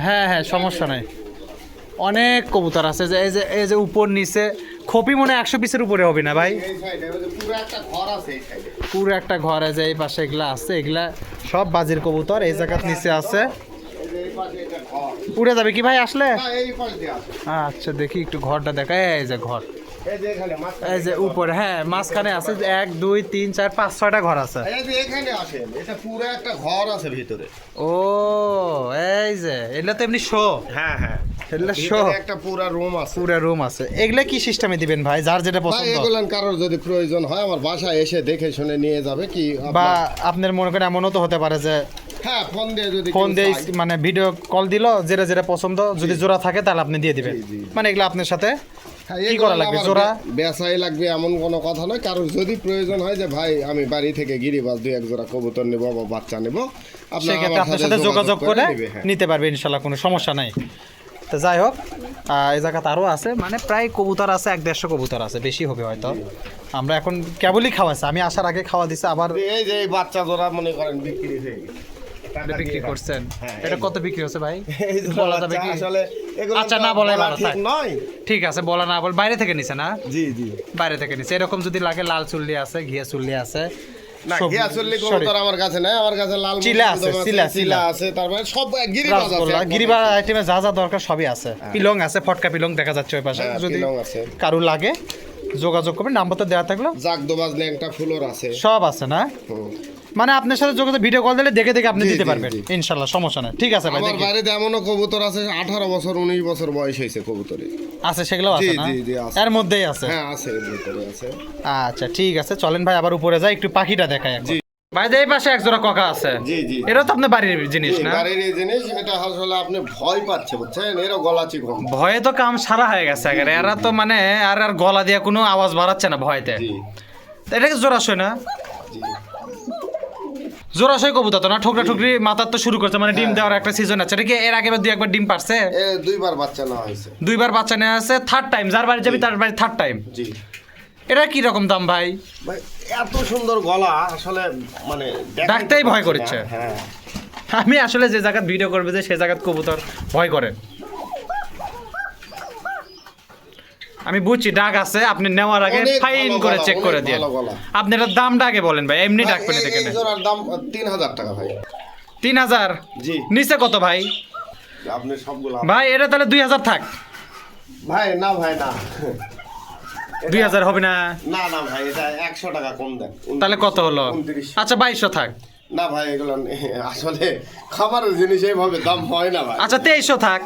হ্যাঁ হ্যাঁ, সমস্যা নাই, অনেক কবুতর আছে। যে এই যে উপর নিচে খপি মনে হয় 100 পিসের উপরে হবে না ভাই? পুরো একটা ঘর আছে, এই পাশে এগুলা আছে, এগুলা সব বাজির কবুতর এই জায়গার নিচে আছে। উড়ে যাবে কি ভাই আসলে? আচ্ছা দেখি একটু ঘরটা দেখা, এই যে ঘর, এই যে উপরে, হ্যাঁ মাঝখানে আছে 1 2 3 4 5 6টা ঘর আছে। এখানে আসেন, এটা পুরো একটা ঘর আছে ভিতরে। ও এই যে এগুলা তো এমনি শো? হ্যাঁ হ্যাঁ, এগুলা শো, ভিতরে একটা পুরো রুম আছে। পুরো রুম আছে। এগুলা কি সিস্টেমে দিবেন ভাই, যার যেটা ভাই পছন্দ? এগুলান কারোর যদি প্রয়োজন হয় আমার বাসায় এসে দেখে শুনে নিয়ে যাবে কি বা আপনার মনে করেন এমনও তো হতে পারে যে হ্যাঁ ফোন দিয়ে যদি ফোন কেউ দিয়ে চায়। মানে ভিডিও কল দিল, যেটা যেটা পছন্দ, যদি জোড়া থাকে তাহলে আপনি দিয়ে দিবেন। জি, জি। মানে এগুলো আপনার সাথে হ্যাঁ, কি এগুলো করা লাগবে? আবার জোড়া? বেচাই লাগবে এমন কোনো কথা নয়। কারণ যদি প্রয়োজন হয় যে ভাই আমি বাড়ি থেকে গিরিবাজ 2-1 জোড়া কবুতর নেবো বা বাচ্চা নেবো, সেক্ষেত্রে আপনার সাথে যোগাযোগ করে নিবে, হ্যাঁ। নিতে পারবে ইনশাল্লাহ, কোনো সমস্যা নাই। তো যাই হোক, এই জায়গাতে আরও আছে, মানে প্রায় কবুতর আছে 1-150 কবুতর আছে, বেশি হবে হয়তো। আমরা এখন কেবলই খাওয়াছি, আমি আসার আগে খাওয়া দিছে, আবার এই যে এই বাচ্চা জোড়া মনে করেন বিক্রি হয়ে গেছে। টাকা বিক্রি দিয়ে করছেন। হ্যাঁ, এটা এই কত বিক্রি হচ্ছে ভাই? এই যে বলা যাবে বাচ্চা কি? আসলে এগুলো আচ্ছা, তো না বলাই বলা ভালো, ঠিক থাক। নয়। ঠিক আছে, বলা না বল, বাইরে থেকে নিছে না? জি জি। বাইরে থেকে নিছে। এরকম যদি লাগে, লাল চুল্লি আছে, ঘিয়া চুল্লি আছে, না সব- ঘিয়া চল্লি sorry, কবুতর আমার কাছে নাই, আমার কাছে লাল চিলা আছে, মসজিদ চিলা, চিলা আছে, তারপরে সব গিরিবাজ আছে। রাসগোল্লা, গিরিবা আইটেমে যা যা দরকার সবই আছে। পিলং আছে, ফটকা পিলং দেখা যাচ্ছে ওই পাশে। হ্যাঁ, যদি পিলং আছে। কারো লাগে যোগাযোগ করবেন, নাম্বার তো দেওয়া থাকলো, জাগদোবাজ ল্যাংটা ফুলর আছে। সব আছে না? হুম। মানে আপনার সাথে যোগাযোগ, ভিডিও কল দিলে দেখে দেখে আপনি জি, দিতে জি, পারবেন জি। ইনশাল্লাহ, সমস্যা নাই। ঠিক আছে ভাই, আমার দেখি বাড়িতে এমনও কবুতর আছে 18 বছর 19 বছর বয়স হয়েছে কবুতরের। আছে, সেগুলো আছে জি, না? জি, জি, আছে। এর মধ্যেই আছে। হ্যাঁ আছে, এর ভিতরে আছে। আচ্ছা ঠিক আছে, চলেন ভাই আবার উপরে যাই, একটু পাখিটা দেখাই এখন। জি। ভাই এই পাশে এক জোড়া ককা আছে, জি জি। এটা তো আপনার বাড়ির জিনিস না? গাড়ির এই জিনিস, এটা আসলে আপনি ভয় পাচ্ছে বুঝছেন, এরও গলা চিকন। ভয়ে তো কাম সারা হয়ে গেছে একেবারে। এরা তো মানে আর আর গলা দিয়ে কোনো আওয়াজ বাড়াচ্ছে না ভয়তে। জি এটা কি জোড়াশয় না? জি। জোড়াশয় কবুতর তো না? ঠোকরা ঠুকরি মাথার তো শুরু করছে, মানে ডিম হ্যাঁ। দেওয়ার একটা সিজন আছে। এটা কি এর আগে 2-1 ডিম পারছে? এ 2বার বাচ্চা নেওয়া হয়েছে। 2বার বাচ্চা নেওয়া আছে, থার্ড টাইম। যার বাড়ি যাবি তার বাড়ি থার্ড টাইম। জি এটা কি রকম দাম ভাই? ভাই এত সুন্দর গলা আসলে মানে দেখাইতে ডাকতেই ভয় পারছি না। করছে। হ্যাঁ আমি আসলে যে জায়গায় ভিডিও করবে যে সে জায়গায় কবুতর ভয় করে। আমি বুঝছি ডাক আছে, আপনি নেওয়ার আগে অনেক ফাইন ভালো করে গলা, চেক অনেক করে দিয়ে। ভালো গলা। আপনি এটার দামটা আগে বলেন ভাই, এমনি ভাই, ডাকবেন এই- দেখেন। এই জোড়ার দাম 3000 টাকা ভাই। 3000? জি। নিচে কত ভাই? আপনি সবগুলো ভাই এটা তাহলে 2000 থাক। ভাই না ভাই না 2000 হবে না? না না ভাই, এটা 100 টাকা কম দেন। তাহলে কত হলো? 29। আচ্ছা 2200 থাক। না ভাই এগুলো আসলে খাবারের জিনিস এইভাবে দাম হয় না ভাই। আচ্ছা 2300 থাক।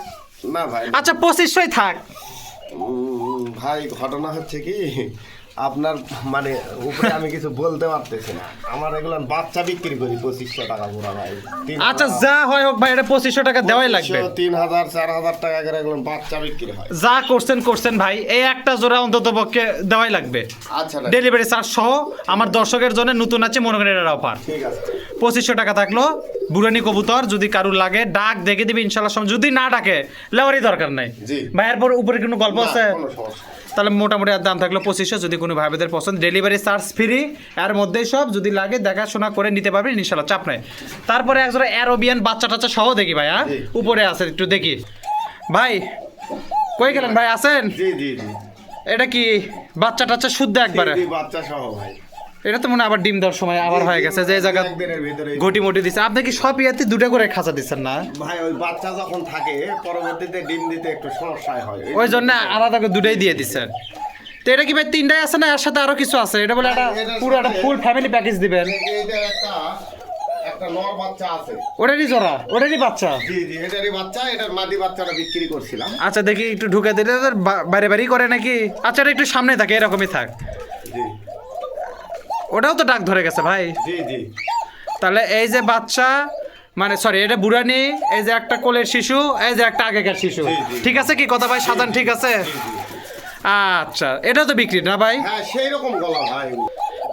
না ভাই আচ্ছা 2500 থাক। ভাই ঘটনা হচ্ছে কি, আপনার মানে উপরে আমি কিছু বলতে পারতেছি না। আমার এগুলো বাচ্চা বিক্রি করি 2500 টাকা পুরা ভাই। আচ্ছা যা হয় হোক ভাই, এটা 2500 টাকা দেওয়াই লাগবে। 3000 4000 টাকা করে এগুলো বাচ্চা বিক্রি হয়। যা করছেন ভাই, এই একটা জোড়া অন্তত পক্ষে দেওয়াই লাগবে। আচ্ছা না, ডেলিভারি চার্জ সহ। আমার দর্শকের জন্য নতুন আছে, মনে করেন এটার অফার। ঠিক আছে 2500 টাকা থাকলো। বুড়ানি কবুতর যদি কারুর লাগে ডাক দেখে দিবি ইনশাল্লাহ। যদি না ডাকে লেওয়ারই দরকার নাই জি। ভাই। এরপর উপরে কোনো গল্প না, আছে? কোনো সমস্যা নেই। তাহলে মোটামুটি আর দাম থাকলো 2500। যদি কোনো ভাইদের পছন্দ, ডেলিভারি চার্জ ফ্রি। এর মধ্যেই সব, যদি লাগে দেখাশোনা করে নিতে পারবেন ইনশাল্লাহ, চাপ নাই। তারপরে একজোড়া অ্যারোবিয়ান বাচ্চা টাচ্চা সহ দেখি ভাই। হ্যাঁ জি। উপরে আছে, একটু দেখি ভাই। কই গেলেন ভাই, আছেন? জি জি জি। এটা কি বাচ্চা টাচ্চা শুদ্ধ একবারে? জি, বাচ্চা সহ ভাই। এটা তো মনে হয় আবার ডিম দেওয়ার সময় আবার হয়ে গেছে, যে জায়গা একদিনের ভিতরে ঘটি মটি দিচ্ছে। আপনি কি সব ইয়াতে 2টা করে খাঁচা দিচ্ছেন না? ভাই ওই বাচ্চা যখন থাকে পরবর্তীতে ডিম দিতে একটু সমস্যা হয়। ওই জন্য আলাদা করে 2টাই দিয়ে দিচ্ছেন। তো এটা কি ভাই 3টাই আছে না এর সাথে আরো কিছু আছে? এটা বলে একটা এটার পুরো একটা সাথে- ফুল ফ্যামিলি প্যাকেজ দিবেন। এইটার একটা নর বাচ্চা আছে। ওটারই জোড়া, ওটারই বাচ্চা। জি জি, এটারই বাচ্চা, এটার মাদি বাচ্চাটা বিক্রি করছিলাম। আচ্ছা দেখি একটু ঢুকে দিলে ওদের বাইরে বাড়ি করে নাকি? আচ্ছা এটা একটু সামনে থাকে, এরকমই থাক। জি ওটাও তো ডাক ধরে গেছে ভাই। জি জি। তাহলে এই যে বাচ্চা, মানে সরি এটা বুড়ানি, এই যে একটা কোলের শিশু, এই যে একটা আগেকার শিশু। জি, জি। ঠিক আছে কি কথা ভাই, সাজান ঠিক আছে? আচ্ছা এটা তো বিক্রি না ভাই? হ্যাঁ সেই রকম গলা ভাই।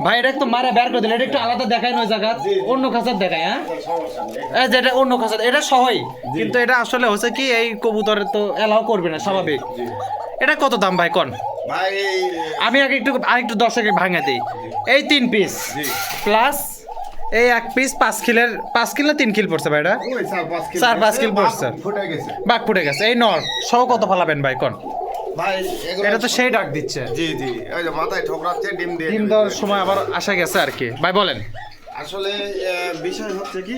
ভাই এটা একটু মারা বের করে দিলে, এটা একটু আলাদা দেখায় না ওই জায়গা, জি, জি। অন্য খাঁচার দেখায়। হ্যাঁ সমস্যা নেই। এই যে এটা অন্য খাঁচার, এটা সহই, কিন্তু এটা আসলে হচ্ছে কি এই কবুতরের তো এলাও করবে না স্বাভাবিক। জি। এটা কত দাম ভাই কোন? ভাই এই আমি আগে একটু আরেকটু দর্শকে ভাঙা দিই। এই 3 পিস জি। প্লাস এই 1 পিস 5 কিলের, 5 কিলো 3 কিল পড়ছে ভাই। এটা ওই 4-5 কিলো। 4-5 কিলো পড়ছে। ফুটে গেছে। বাঘ ফুটে গেছে। এই নর সহ কত ফালাবেন ভাই কোন? ভাই এগুলো এটা তো সেই ডাক দিচ্ছে। জি জি, ওই যে মাথায় ঠোকরাচ্ছে ডিম দিয়ে ডিম দেবে। দেওয়ার সময় আবার আসা গেছে আর কি। ভাই বলেন। আসলে বিষয় হচ্ছে কি,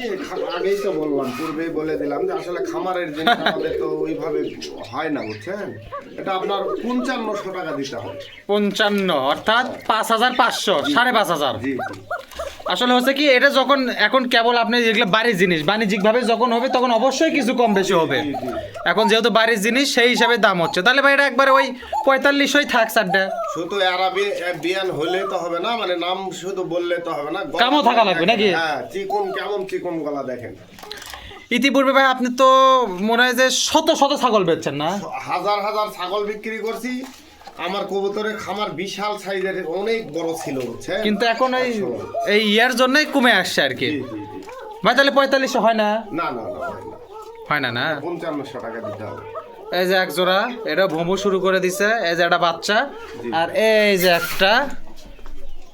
আগেই তো বললাম, পূর্বেই বলে দিলাম যে আসলে খামারের জিনিস আমাদের তো ওইভাবে হয় না বুঝছেন। এটা আপনার 5500 টাকা দিতে হবে। 55 অর্থাৎ 5500, 5500। জি জি। আসলে হচ্ছে কি এটা যখন এখন কেবল আপনি যেগুলো বাড়ির জিনিস বাণিজ্যিক ভাবে যখন হবে তখন অবশ্যই কিছু কম বেশি হবে। এখন যেহেতু বাড়ির জিনিস সেই হিসাবে দাম হচ্ছে, তাহলে ভাই এটা একবারে ওই 4500 থাক চারটা। শুধু বিয়ান হলে তো হবে না, মানে নাম শুধু বললে তো হবে না, কামও থাকা লাগবে নাকি? হ্যাঁ, চিকন কেমন চিকন গলা দেখেন। ইতিপূর্বে ভাই আপনি তো মনে হয় যে শত শত ছাগল বেচছেন না? হাজার হাজার ছাগল বিক্রি করছি। আমার কবুতরের খামার বিশাল সাইজের, অনেক বড় ছিল বুঝছেন, কিন্তু এখন এই ইয়ার জন্যই কমে আসছে আর কি। ভাই তাহলে 4500 হয় না? না না না হয় না না 5500 টাকা দিতে হবে। এই যে এক জোড়া এটা ভোমো শুরু করে দিছে, এই যে একটা বাচ্চা, আর এই যে একটা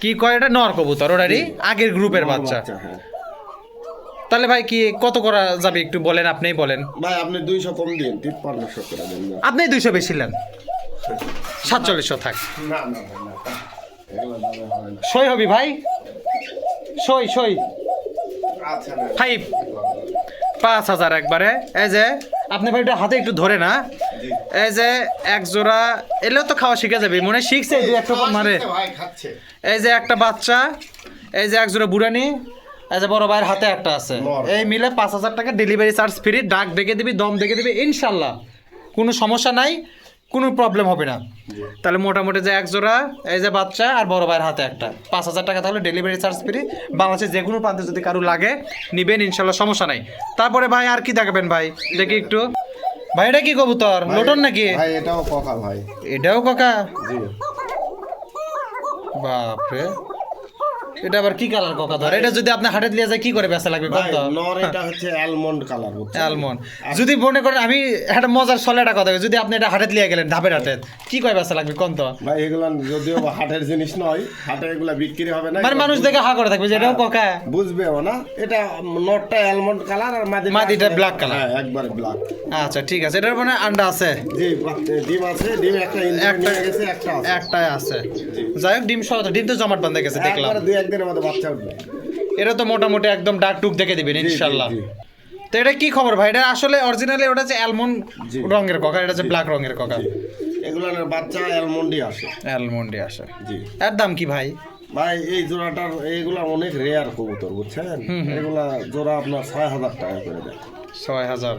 কি কয় এটা নর কবুতর, ওটারই আগের গ্রুপের বাচ্চা। হ্যাঁ। তাহলে ভাই কি কত করা যাবে একটু বলেন, আপনিই বলেন। ভাই আপনি 200 কম দিন, 5300 করে দেন। আপনি 200 বেশি নেন, 4700 থাক। না না না না, এগুলো দামে হবে না। সই হবি ভাই, সই সই। আচ্ছা না, 5000 একবারে। এই যে আপনি ভাই এটা হাতে একটু ধরে না, এই যে এক জোড়া এলেও তো খাওয়া শিখে যাবে, মনে হয় শিখছে দুই একটা মারে। ভাই খাচ্ছে। এই যে একটা বাচ্চা, এই যে এক জোড়া বুড়ানি, এই যে বড় ভাইয়ের হাতে একটা আছে, এই মিলে 5000 টাকা ডেলিভারি চার্জ ফ্রি। ডাক ডেকে দিবি, দম ডেকে দিবি, ইনশাল্লাহ কোনো সমস্যা নাই, কোনো প্রবলেম হবে না। তাহলে মোটামুটি যে এক জোড়া, এই যে বাচ্চা আর বড় ভাইয়ের হাতে একটা, 5000 টাকা তাহলে ডেলিভারি চার্জ ফ্রি। বাংলাদেশে যে কোনো প্রান্তে যদি কারো লাগে নিবেন, ইনশাল্লাহ সমস্যা নাই। তারপরে ভাই আর কি দেখাবেন ভাই, দেখি একটু। ভাই এটা কি কবুতর, লোটন নাকি? ভাই এটাও কাকা ভাই। এটাও কাকা? জি। বাপরে, এটা আবার কি কালার কাকা ধর? এটা যদি আপনি হাটে নিয়ে যায় কি করে বেচা লাগবে ভাই কত? নর এটা হচ্ছে অ্যালমন্ড কালার, বুঝছেন? অ্যালমন্ড। যদি মনে করেন আমি একটা মজার সলে একটা কথা, যদি আপনি এটা হাটে নিয়ে গেলেন ধাপের হাটে, কি করে বেচা লাগবে কোন তো? ভাই এগুলা যদিও হাটের জিনিস নয়, হাটে এগুলা বিক্রি হবে না, মানে মানুষ দেখে হা করে থাকবে যে এটাও কাকা। বুঝবেও না। এটা নটটা অ্যালমন্ড কালার আর মাদিটা ব্ল্যাক কালার। হ্যাঁ, একবার ব্ল্যাক। আচ্ছা ঠিক আছে, এটার মানে আন্ডা আছে? জি, ডিম আছে, ডিম একটা নিয়ে গেছে, একটা আছে। একটাই আছে। যাই হোক, ডিম সহ ডিম তো জমাট বাঁধা গেছে দেখলাম। একবার 2-1 দিনের মধ্যে বাচ্চা উঠবে। এটা তো মোটামুটি একদম ডাক টুক দেখে দিবেন ইনশাল্লাহ। জি। তো এটা কি খবর ভাই? এটা আসলে অরিজিনালি ওটা হচ্ছে অ্যালমন্ড রঙের কাকা, এটা হচ্ছে ব্ল্যাক রঙের কাকা। এগুলার বাচ্চা অ্যালমন্ডই আসে। অ্যালমন্ডে আসে। জি। এর দাম কি ভাই? ভাই এই জোড়াটার, এইগুলা অনেক রেয়ার কবুতর, বুঝছেন? এগুলা জোড়া আপনার 6000 টাকা করে দেয়। 6000।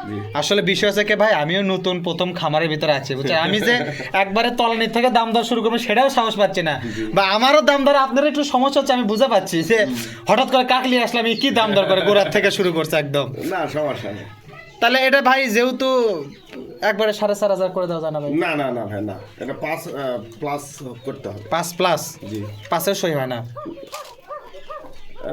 জি। আসলে বিষয় হচ্ছে কি ভাই, আমিও নতুন প্রথম খামারের ভিতরে আছি, বুঝছেন? আমি যে একবারে তলানির থেকে দাম দর শুরু করবো সেটাও সাহস পাচ্ছি না, বা আমারও দাম দর আপনার একটু সমস্যা হচ্ছে, আমি বুঝতে পারছি যে হঠাৎ করে কাকলি আসলে আমি কি দাম দর করে গোড়ার থেকে শুরু করছে একদম। না সমস্যা নেই। তাহলে এটা ভাই যেহেতু একবারে 4500 করে দেওয়া যায় না ভাই? না না না ভাই না, এটা 5 প্লাস করতে হবে। 5 প্লাস? জি। 5-এর সই হয় না?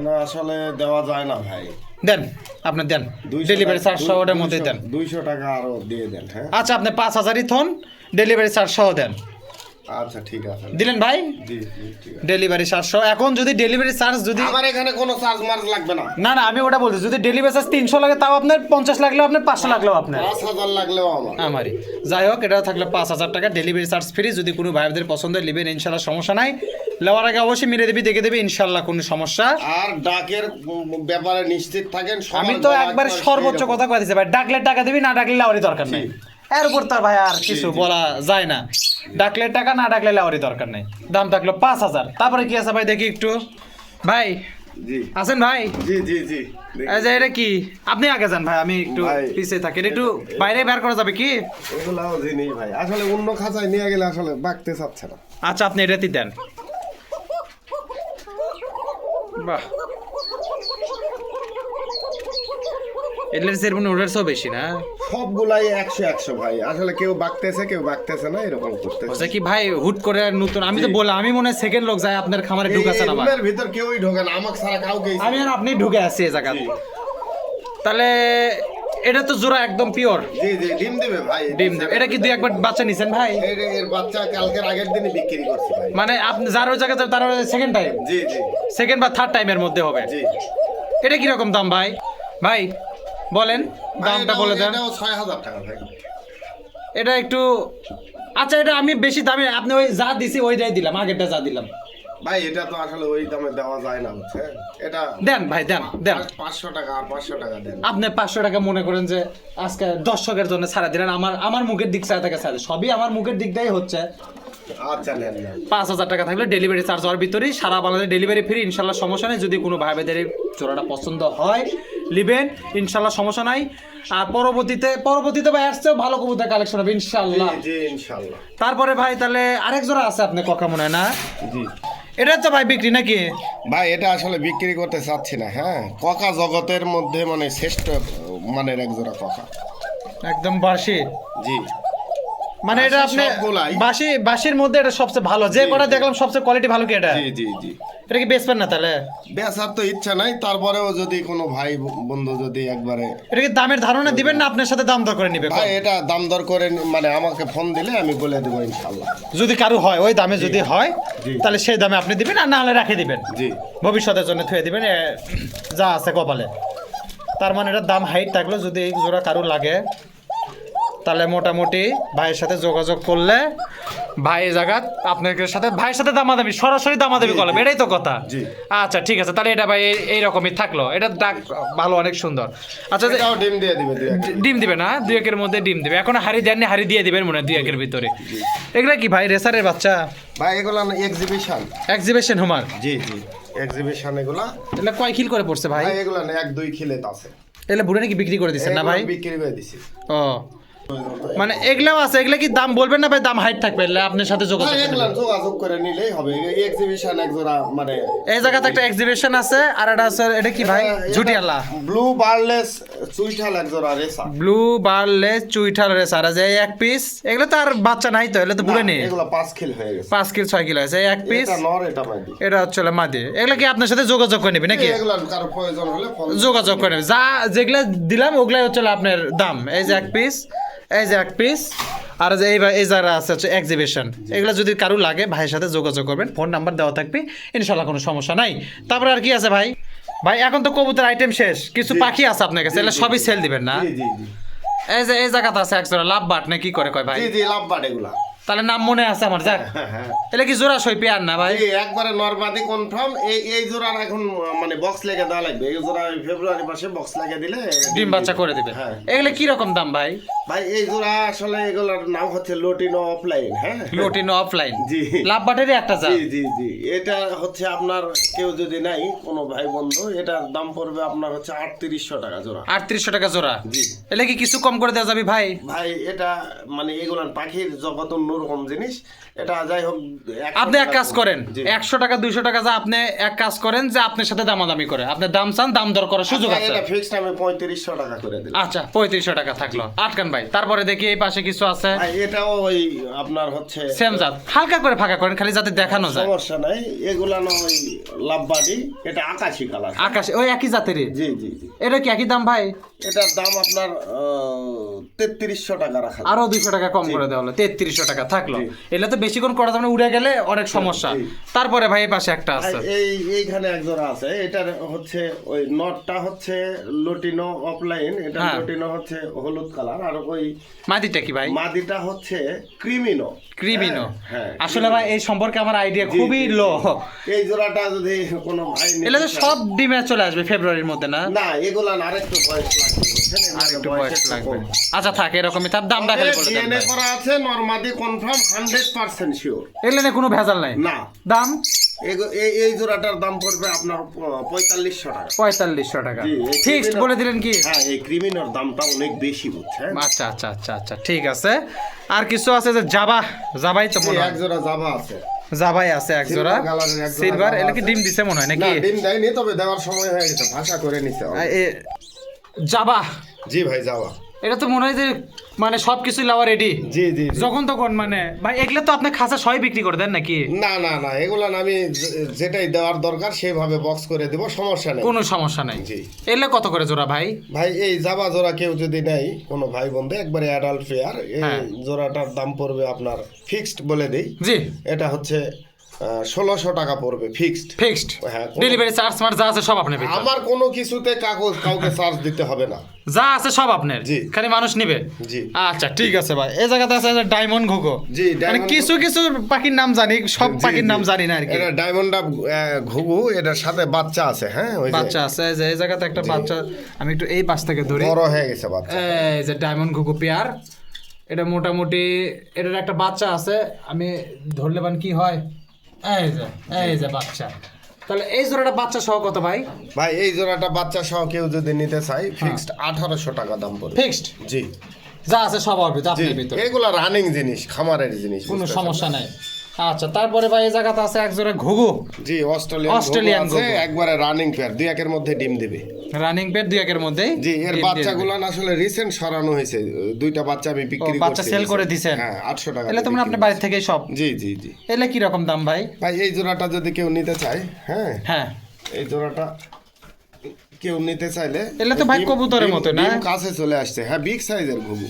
না আসলে দেওয়া যায় না ভাই। দেন, আপনি দেন, ডেলিভারি চার্জ সহ ওটার মধ্যে দেন। 200 টাকা আরো দিয়ে দেন। হ্যাঁ আচ্ছা, আপনি 5000ই থন, ডেলিভারি চার্জ সহ দেন। আচ্ছা ঠিক আছে। দিলেন ভাই? জি জি ঠিক আছে। ডেলিভারি চার্জ সহ। এখন যদি ডেলিভারি চার্জ যদি আমার এখানে কোনো চার্জ মার্জ লাগবে না। না না, আমি ওটা বলছি, যদি ডেলিভারি চার্জ 300 লাগে তাও আপনার, 50 লাগলেও আপনার, 500 লাগলেও আপনার, 5000 লাগলেও আমারই। যাই হোক, এটা থাকলে 5000 টাকা ডেলিভারি চার্জ ফ্রি। যদি কোনো ভাইদের পছন্দ নেবেন ইনশাল্লাহ সমস্যা নাই। নেওয়ার আগে অবশ্যই মিলে দেবি, দেখে দেবি, ইনশাল্লাহ কোনো সমস্যা। আর ডাকের ব্যাপারে নিশ্চিত থাকেন। আমি তো একবার সর্বোচ্চ কথা কয়ে দিচ্ছি ভাই, ডাকলে টাকা দিবি, না ডাকলে লেওয়ারই দরকার নেই। এর উপর তার ভাই আর কিছু বলা যায় না। ডাকলে টাকা, না ডাকলে লেওয়ারই দরকার নেই। দাম থাকলো 5000। তারপরে কি আছে ভাই দেখি একটু। ভাই জি আছেন ভাই? জি জি জি। এই যে এটা কি? আপনি আগে যান ভাই, আমি একটু ভাই। পিছিয়ে থাকি। এটা একটু বাইরে বের করা যাবে কি? এগুলাও জিনিস ভাই, আসলে অন্য খাঁচায় নিয়ে গেলে আসলে বাঁকতে চাচ্ছে না। আচ্ছা, আপনি এটাতেই দেন। বাহ, এটার সেরমন ওটারও বেশি না? সবগুলাই 100 ভাই। আসলে কেউ বাঁকতেছে, কেউ বাঁকতেছে না, এরকম করতেছে। আচ্ছা কি ভাই, হুট করে নতুন, আমি তো বললাম, আমি মনে হয় সেকেন্ড লোক যায় আপনার খামারে ঢুকাছেন আমার। এর ভিতর কেউই ঢোকে না, আমাকে ছাড়া কাউকে। আমি আর আপনি ঢুকে আছি এই জায়গা। তাহলে এটা তো জোড়া একদম পিওর। জি জি, ডিম দেবে ভাই। ডিম দেবে। এটা কি দুই একবার বাচ্চা নিছেন ভাই? এর বাচ্চা কালকের আগের দিনই বিক্রি করছি ভাই। মানে আপনি যার ওই জায়গায় তার সেকেন্ড টাইম? জি জি সেকেন্ড বা থার্ড টাইমের মধ্যে হবে। জি। এটা কিরকম দাম ভাই? ভাই বলেন, দামটা বলে দেন। এটাও 6000 টাকা ভাই। এটা একটু, আচ্ছা এটা আমি বেশি দামে, আপনি ওই যা দিছি ওইটাই দিলাম, আগেরটা যা দিলাম। ভাই এটা তো আসলে ওই দামে দেওয়া যায় না, বুঝছেন? এটা দেন ভাই, দেন দেন। 500 টাকা আর 500 টাকা দেন। আপনি 500 টাকা মনে করেন যে আজকে দর্শকের জন্য ছাড়া দিলেন, আমার মুখের দিক ছাড়া থেকে ছাড়া, সবই আমার মুখের দিক দিয়েই হচ্ছে। আচ্ছা নেন নেন। 5,000 টাকা থাকলে ডেলিভারি চার্জ হওয়ার ভিতরেই সারা বাংলাদেশে ডেলিভারি ফ্রি, ইনশাল্লাহ সমস্যা নেই। যদি কোনো ভাই ভাইদের এই জোড়াটা পছন্দ হয় নেবেন, ইনশাল্লাহ সমস্যা নাই। আর পরবর্তীতে ভাই আসছেও ভালো কবুতর কালেকশন হবে ইনশাল্লাহ। জি ইনশাআল্লাহ। তারপরে ভাই তাহলে আরেক জোড়া আছে আপনি কথা মনে হয় না? জি এটা তো ভাই বিক্রি নাকি? ভাই এটা আসলে বিক্রি করতে চাচ্ছি না। হ্যাঁ, ককা জগতের মধ্যে মানে শ্রেষ্ঠ মানের এক জোড়া ককা। একদম বাসি, জি মানে এটা আপনি সবগুলাই। বাসির মধ্যে এটা সবচেয়ে ভালো, যে কটা দেখলাম সবচেয়ে কোয়ালিটি ভালো কি এটা? জি জি জি। এটা কি বেচবেন না তাহলে? বেচার তো ইচ্ছা নাই, তারপরেও যদি কোনো ভাই বন্ধু যদি একবারে, এটা কি দামের ধারণা দিবেন না আপনার সাথে দাম দর করে নিবে? ভাই এটা দাম দর করে মানে আমাকে ফোন দিলে আমি বলে দেবো ইনশাআল্লাহ। যদি কারো হয় ওই দামে যদি হয় জি। তাহলে সেই দামে আপনি দিবেন, আর না হলে রেখে দিবেন, জি ভবিষ্যতের জন্য থুয়ে দিবেন যা আছে কপালে। তার মানে এটার দাম হাইট থাকলো, যদি এই জোড়া কারো লাগে তাহলে মোটামুটি ভাইয়ের সাথে যোগাযোগ করলে ভাই জায়গা আপনার সাথে ভাইয়ের সাথে দামাদামি, সরাসরি দামাদামি করলাম, এটাই তো কথা। জি। আচ্ছা ঠিক আছে, তাহলে এটা ভাই এইরকমই থাকলো। এটা ডাক ভালো, অনেক সুন্দর। আচ্ছা এটাও ডিম দিয়ে দিবে ডিম দিবে না? 2 একের মধ্যে ডিম দিবে। এখন হাড়ি দেননি, হাড়ি দিয়ে দিবেন মনে হয় 2 একের ভিতরে। এগুলা কি ভাই রেসারের বাচ্চা? ভাই এগুলা এক্সিবিশন। এক্সিবিশন হুমার? জি জি এক্সিবিশন এগুলা। এগুলা কয় কিল করে পড়ছে ভাই? ভাই এগুলা 1-2 খিলে আছে। এগুলা বুড়ে নাকি বিক্রি করে দিচ্ছেন না ভাই? এগুলা বিক্রি করে দিছি। ও মানে এগুলাও আছে, এগুলা কি দাম বলবেন না ভাই? দাম হাইট থাকবে, এলে আপনার সাথে যোগাযোগ ভাই করতে এগুলা হবে। যোগাযোগ করে নিলেই হবে। এক্সিবিশন এক জোড়া মানে এই জায়গাতে একটা এক্সিবিশন আছে, আর এটা আছে, এটা কি ভাই? জুটিয়ালা ব্লু বারলেস চুইঠাল এক জোড়া রেসা। ব্লু বারলে চুইঠাল রেসার আছে এই এক পিস। এগুলো তো আর বাচ্চা নাই তো, এগুলো তো বুড়ে নেই। এগুলা 5 কিল হয়ে গেছে। 5 কিলো 6 কিলো আছে এই এক পিস। এটা নর, এটা মাদি। এটা হচ্ছে মাদি। এগুলো কি আপনার সাথে যোগাযোগ করে নেবে নাকি? এগুলা কারো প্রয়োজন হলে ফোন যোগাযোগ করে নেবে। যা যেগুলা দিলাম ওগুলাই হচ্ছে আপনার দাম। এই যে এক পিস, এই যে এক পিস, আর যে এই যারা আছে হচ্ছে এক্সিবিশন। এগুলো যদি কারো লাগে ভাইয়ের সাথে যোগাযোগ করবেন, ফোন নাম্বার দেওয়া থাকবে, ইনশাল্লাহ কোনো সমস্যা নাই। তারপরে আর কি আছে ভাই? ভাই এখন তো কবুতর আইটেম শেষ, কিছু পাখি আছে আপনার কাছে, এগুলো সবই সেল দিবেন না? জি জি জি এই যে এই জায়গাতে আছে এক জোড়া লাভ বাট না কি করে কয় ভাই? জি জি লাভ বাট এগুলা। তাহলে নাম মনে আছে আমার, যাক। হ্যাঁ এগুলো কি জোড়া সই পেয়ার না ভাই? এই একবারে নরমাদি কনফার্ম। এই জোড়ার এখন মানে বক্স লেগে দেওয়া লাগবে। এই জোড়া ফেব্রুয়ারি মাসে বক্স লাগিয়ে দিলে ডিম বাচ্চা করে দিবে। হ্যাঁ। এগুলো কি রকম দাম ভাই? ভাই এই জোড়া আসলে এগুলোর নাম হচ্ছে লোটিনো অফলাইন। হ্যাঁ লোটিনো অফলাইন। জি। লাভ বাটেরই একটা জাত। জি জি জি এটা হচ্ছে আপনার কেউ যদি নাই কোনো ভাই বন্ধু, এটার দাম পড়বে আপনার হচ্ছে 3800 টাকা জোড়া। 3800 টাকা জোড়া? জি। এলে কি কিছু কম করে দেওয়া যাবে ভাই? ভাই এটা মানে এগুলান পাখির জগৎ অন্যরকম জিনিস। এটা যাই হোক আপনি এক কাজ করেন, জি। 100 টাকা 200 টাকা যা আপনি এক কাজ করেন যে আপনার সাথে দামাদামি করে আপনি দাম চান, দাম দর করার সুযোগ আছে। এটা ফিক্সড আমি 3500 টাকা করে দিলাম। আচ্ছা 3500 টাকা থাকলো। আটকান ভাই। তারপরে দেখি এই পাশে কিছু আছে ভাই এটাও ওই আপনার হচ্ছে সেম জাত, হালকা করে ফাঁকা করেন খালি যাতে দেখানো যায়। সমস্যা নাই। এগুলা না ওই লাভবাড়ি, এটা আকাশি কালার। আকাশে ওই একই জাতেরই? জি জি জি এটা কি একই দাম ভাই? এটার দাম আপনার 3300 টাকা রাখা যাবে। আরো 200 টাকা কম করে দেওয়া হলো, 3300 টাকা থাকলো। জি। এটা তো বেশিক্ষণ করা যাবে না, উড়ে গেলে অনেক সমস্যা। জি। তারপরে ভাই এই পাশে একটা ভাই, আছে। এইখানে এক জোড়া আছে। এটার হচ্ছে ওই নটটা হচ্ছে লোটিনো অফলাইন, এটা হ্যাঁ। লোটিনো হচ্ছে হলুদ কালার, আর ওই মাদিটা কি ভাই? মাদিটা হচ্ছে ক্রিমিনো। ক্রিমিনো? হ্যাঁ আসলে ভাই এই সম্পর্কে আমার আইডিয়া খুবই লো। এই জোড়াটা যদি কোনো ভাই নিতে এগুলো তো চায়- সব ডিমে চলে আসবে ফেব্রুয়ারির মধ্যে না? না এগুলা না, আরেকটু বয়স লাগবে বুঝছেন? আর একটু বয়স বয়স একটু লাগবে। কম। আচ্ছা থাক এরকমই, তার দামটা খালি বলে দেন ডিএনএ ভাই। করা আছে নরমাদি কনফার্ম 100% শিওর। এগুলো নিয়ে কোনো ভেজাল নাই? না দাম এই জোড়াটার দাম পড়বে আপনার 4500 টাকা। 4500 টাকা জি, এই ফিক্সড ক্রিমিনো- বলে দিলেন কি? হ্যাঁ এই ক্রিমিনোর দামটা অনেক বেশি বুঝছেন? আচ্ছা আচ্ছা আচ্ছা আচ্ছা ঠিক আছে। আর কিছু আছে যে জাবাই তো মনে এই হয়? এক জোড়া জাভা আছে। জাবাই আছে এক জোড়া Silver colour এর এক জোড়া সিলভার। জাভা এগুলো কি আছে। ডিম দিছে মনে হয় না নাকি? ডিম দেয়নি, তবে দেওয়ার সময় হয়ে গেছে, ভাষা করে নিছে। জাবা জি ভাই জাভা। এটা তো মনে হয় যে মানে সবকিছু লাওয়া রেডি জি জি জি। যখন তখন মানে ভাই এগুলো তো আপনি খাসা সবাই বিক্রি করে দেন নাকি? না না না এগুলা না, আমি যেটাই দেওয়ার দরকার সেইভাবে বক্স করে দেব, সমস্যা নেই। কোনো সমস্যা নাই। জি। এগুলো কত করে জোড়া ভাই? ভাই এই জাভা জোড়া কেউ যদি নেয় কোনো ভাই বন্ধু একবারে অ্যাডাল্ট ফেয়ার, এই হ্যাঁ। জোড়াটার দাম পড়বে আপনার ফিক্সড বলে দেই, জি এটা হচ্ছে 1600 টাকা পড়বে ফিক্সড। ফিক্সড। হ্যাঁ, ডেলিভারি চার্জ মার যা আছে সব আপনার ভিতর। আমার কোনো কিছুতে কাউকে চার্জ দিতে হবে না। যা আছে সব আপনার, জি। খালি মানুষ নিবে। জি আচ্ছা ঠিক আছে ভাই। এই জায়গাতে আছে ডায়মন্ড ঘুঘু। জি, মানে diamond কিছু কিছু পাখির নাম জানি, সব জি, পাখির জি। নাম জানি না আর কি। এটা ডায়মন্ড আপ ঘুঘু, এটার সাথে বাচ্চা আছে। হ্যাঁ ওই যে বাচ্চা আছে, এই যে এই জায়গাতে একটা বাচ্চা, আমি একটু এই পাশ থেকে ধরি। বড় হয়ে গেছে বাচ্চা। এই যে ডায়মন্ড ঘুঘু পেয়ার, এটা মোটামুটি এটার একটা বাচ্চা আছে, আমি ধরলে বান কি হয়, এই যে বাচ্চা। তাহলে এই জোড়াটা বাচ্চা সহ কত ভাই? ভাই এই জোড়াটা বাচ্চা সহ কেউ যদি নিতে চায় ফিক্সড 1800 টাকা দাম পড়বে। ফিক্সড জি যা আছে সব হবে জি, আপনার ভিতরে, এগুলা রানিং জিনিস, খামারের জিনিস, কোনো বুঝতে সমস্যা নাই। আচ্ছা, তারপরে ভাই এই জায়গাতে আছে এক জোড়া ঘুঘু, পারছেন? জি, অস্ট্রেলিয়ান অস্ট্রেলিয়ান ঘুঘু আছে, ঘুঘু। একবারে রানিং পেয়ার, 2-1 মধ্যে ডিম দিবে। রানিং পেয়ার 2-1 মধ্যেই। জি, এর ডিম দিয়ে বাচ্চাগুলো দিবে। আসলে রিসেন্ট সরানো হয়েছে, 2টা বাচ্চা আমি বিক্রি ও, বাচ্চা করছি। সেল করে দিছেন? হ্যাঁ, 800 টাকা। এলে তোমরা আপনার বাড়ি থেকেই সব। জি জি জি। এলে কি রকম দাম ভাই? ভাই এই জোড়াটা যদি কেউ নিতে চায়, হ্যাঁ হ্যাঁ, এই জোড়াটা কেউ নিতে চাইলে, এলে তো ভাই ডিম- কবুতরের ডিম- মতো না? ডিম কাছে চলে আসছে, হ্যাঁ বিগ সাইজের ঘুঘু।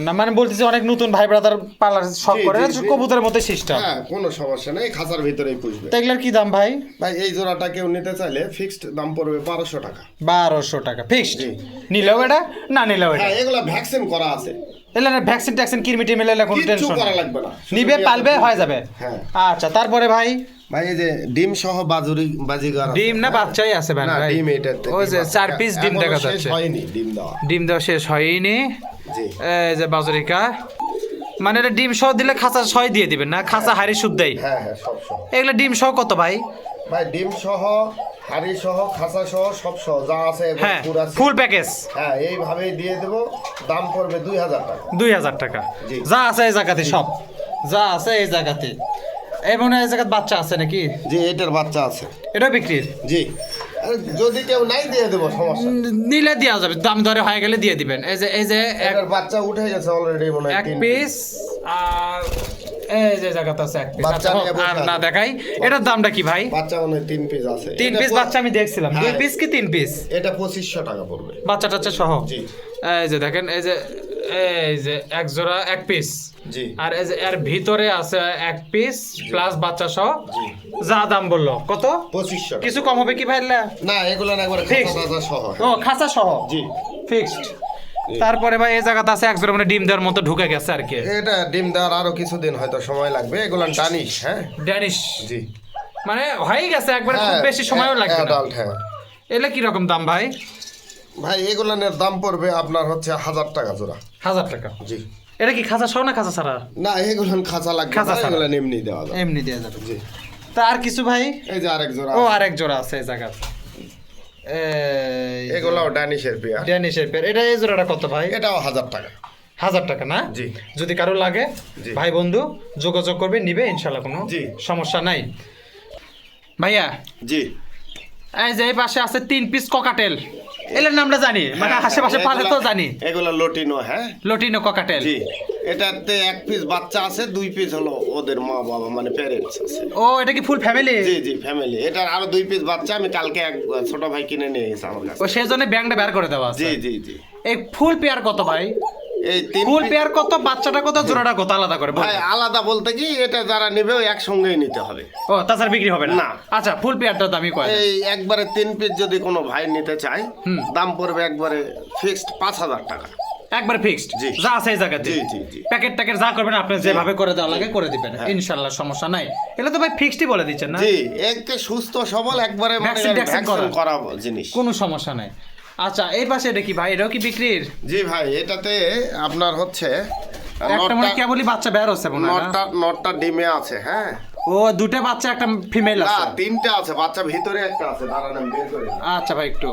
না মানে বলতেছি অনেক নতুন ভাই ব্রাদার পার্লার সব জি, করে, জি, জি। কবুতরের মতো সিস্টেম। হ্যাঁ, কোনো সমস্যা নেই, খাঁচার ভিতরেই পুষবে। তো এগুলার কি দাম ভাই? ভাই এই জোড়াটা কেউ নিতে চাইলে ফিক্সড দাম পড়বে 1200 টাকা। 1200 টাকা ফিক্সড। জি। নিলেও এটা, না নিলেও এটা। হ্যাঁ, এগুলা ভ্যাকসিন করা আছে, এলে না ভ্যাকসিন ট্যাকসিন কিরমিটি মিলে কোনো কিচ্ছু টেনশন করা লাগবে না, শুধু নিবে নিয়ে পালবে আসবে। হয়ে যাবে। হ্যাঁ। আচ্ছা, তারপরে ভাই ভাই এই যে ডিম সহ বাজিগার আছে। ডিম না হ্যাঁ। বাচ্চাই আছে ভাই? না, ভাই ডিম এটাতে ওই যে ডিম আছে। 4 পিস ডিম এখনো দেখা শেষ যাচ্ছে। হয়নি ডিম দেওয়া। ডিম দেওয়া শেষ হয়নি। জি এই যে বাজরিকা, মানে এটা ডিম সহ দিলে খাঁচা 6 দিয়ে দিবেন না, খাঁচা হাড়ি শুদ্ধই। হ্যাঁ হ্যাঁ, সব সহ। এগুলো ডিম সহ কত ভাই? ভাই ডিম সহ, হাড়ি সহ, খাঁচা সহ, সব সহ যা আছে একদম হ্যাঁ, পুরা ফুল প্যাকেজ হ্যাঁ, এইভাবেই দিয়ে দেবো, দাম পড়বে 2000 টাকা। 2000 টাকা। জি। যা আছে এই জায়গাতে সব, যা আছে এই জায়গাতে। এই মনে হয় এই জায়গাতে বাচ্চা আছে নাকি? জি, এটার বাচ্চা আছে। এটা বিক্রির? জি, আরে যদি কেউ নাই দিয়ে দেবো, সমস্যা নেই। নিলে দেওয়া যাবে, দাম দরে হয়ে গেলে দিয়ে দিবেন। এই যে এটার বাচ্চা উঠে গেছে অলরেডি, মনে হয় এক 3 পিস, আর এই যে জায়গাতে আছে এক পিস। বাচ্চা আচ্ছা, নিয়ে বসে আর আছে। না দেখাই, এটার দামটা কি ভাই? বাচ্চা মনে হয় 3 পিস আছে। 3 এটা পিস বাচ্চা আমি দেখছিলাম, 2 হ্যাঁ। পিস কি 3 পিস? এটা 2500 টাকা পড়বে। বাচ্চা টাচ্চা সহ। জি এই যে দেখেন, এই যে এক জোড়া 1 পিস, জি আর এই যে এর ভিতরে আছে 1 পিস প্লাস বাচ্চা সহ। জি, যা দাম বললো কত? 2500 টাকা। কিছু কম হবে কি ভাই? না, এগুলো না, একবারে Fixed। খাঁচা টাচা সহ। ও, খাঁচা সহ জি, ফিক্সড। তারপরে ভাই এই জায়গাতে আছে এক জোড়া মানে ডিম দেওয়ার মতো ঢুকে গেছে আর কি, এটা ডিম দেওয়ার আরো কিছুদিন হয়তো সময় লাগবে। এগুলো টানিস, হ্যাঁ ড্যানিশ, জি, মানে হয়ে গেছে একবারে, খুব হ্যাঁ, বেশি সময়ও লাগবে না। অ্যাডাল্ট, হ্যাঁ। এলে কি রকম দাম ভাই? ভাই এগুলোর দাম পড়বে আপনার হচ্ছে 1000 টাকা জোড়া। 1000 টাকা। জি, এটা কি খাঁচা সহ না খাঁচা ছাড়া? না এগুলো খাঁচা লাগবে খাঁচা না, ছাড়া। এগুলো এমনি দেওয়া যাবে। এমনি দেওয়া যাবে। জি, তা আর কিছু ভাই? এই যে আরেক জোড়া, ও, আরেক জোড়া আছে এই জায়গাতে। এই এগুলাও ড্যানিশের পেয়ার। ড্যানিশের পেয়ার। এটা এই জোড়াটা কত ভাই? এটাও 1000 টাকা। 1000 টাকা না? জি। যদি কারো লাগে জি। ভাই বন্ধু যোগাযোগ করবে, নিবে ইনশাল্লাহ, কোনো জি। সমস্যা নাই। ভাইয়া জি, এই যে এই পাশে আছে 3 পিস ককাটেল, এর নামটা জানি, মানে আশেপাশে পালে তো জানি, এগুলা লটিনো, হ্যাঁ লটিনো ককাটেল। জি। এটাতে 1 পিস বাচ্চা আছে, 2 পিস হলো ওদের মা বাবা মানে প্যারেন্টস আছে। ও, এটা কি ফুল ফ্যামিলি? জি জি, ফ্যামিলি। এটার আরো 2 পিস বাচ্চা আমি কালকে এক ছোট ভাই কিনে নিয়ে গেছে আমার কাছে। ও, সেই জন্য ব্যাংকটা বের করে দেওয়া আছে। জি জি জি, এই ফুল পেয়ার কত ভাই? এই 3 ফুল পেয়ার কত, বাচ্চাটা কত, জোড়াটা কত, আলাদা করে বলুন। ভাই আলাদা বলতে কি, এটা যারা নেবে ওই একসঙ্গেই নিতে হবে। ও, তাছাড়া বিক্রি হবে না? না। আচ্ছা, ফুল পেয়ারটা দামি কয়? এই একবারে 3 পিস যদি কোনো ভাই নিতে চায়, দাম পড়বে একবারে ফিক্সড 5000 টাকা। একবার ফিক্সড, জি। যা আছে এই জায়গাতে। জি জি জি, প্যাকেট ট্যাকেট যা করবেন আপনি যেভাবে করে দেওয়া লাগে করে দিবেন, ইনশাল্লাহ সমস্যা নাই। এটা তো ভাই ফিক্সডই বলে দিচ্ছেন না? জি, একে সুস্থ সবল একবারে মানে ভ্যাকসিন ট্যাকসিন ভ্যাকসিন করা জিনিস। কোনো সমস্যা নাই। আচ্ছা, এই পাশে এটা কি ভাই? এটাও কি বিক্রির? জি ভাই, এটাতে আপনার হচ্ছে একটা মনে কেবলই বাচ্চা বের হচ্ছে মনে হয় না? নটটা ডিমে আছে, হ্যাঁ। ও, দুটো বাচ্চা, একটা ফিমেল না, আছে। 3টা আছে, বাচ্চা ভিতরে একটা আছে, দাঁড়ান আমি বের করে দিই। আচ্ছা ভাই, একটু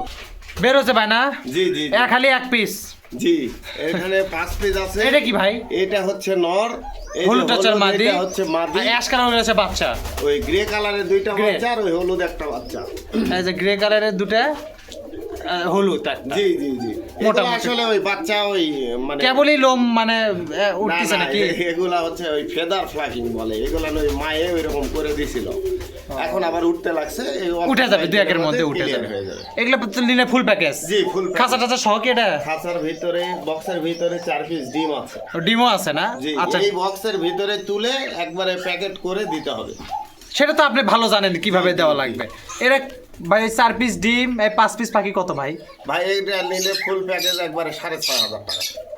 বের হচ্ছে ভাই না? জি জি জি। খালি 1 পিস। জি, এখানে 5 পিস আছে। এটা কি ভাই? এটা হচ্ছে নর, এই যে হলুদ টাচার মাদি, এটা হচ্ছে মাদি। অ্যাশ কালারের আছে বাচ্চা। ওই গ্রে কালারের 2টা Grey। বাচ্চা আর ওই হলুদ একটা বাচ্চা। এই যে গ্রে কালারের দুটো, হলুদ একটা। জি জি জি, এগুলো মোটামুটি। আসলে ওই বাচ্চা ওই মানে কেবলই লোম মানে উঠতেছে না, না, নাকি? এগুলা হচ্ছে ওই ফেদার ফ্লাকিং বলে, এগুলা ওই মায়ে ওইরকম করে দিছিল, এখন আবার উঠতে লাগছে। এই অল্প উঠে যাবে, 2-1 মধ্যে উঠে clear যাবে। হয়ে যাবে। এগুলো নিলে ফুল প্যাকেজ। জি, ফুল খাঁচা টাচা সহ কি এটা? খাঁচার ভিতরে বক্সের ভিতরে 4 পিস ডিম আছে। ডিমও আছে না? জি, আচ্ছা, এই বক্সের ভিতরে তুলে একবারে প্যাকেট করে দিতে হবে। সেটা তো আপনি ভালো জানেন কিভাবে দেওয়া লাগবে। এটা ভাই 4 পিস ডিম, এই 5 পিস পাখি কত ভাই? ভাই এইটা নিলে ফুল প্যাকেজ একবারে 6500 টাকা।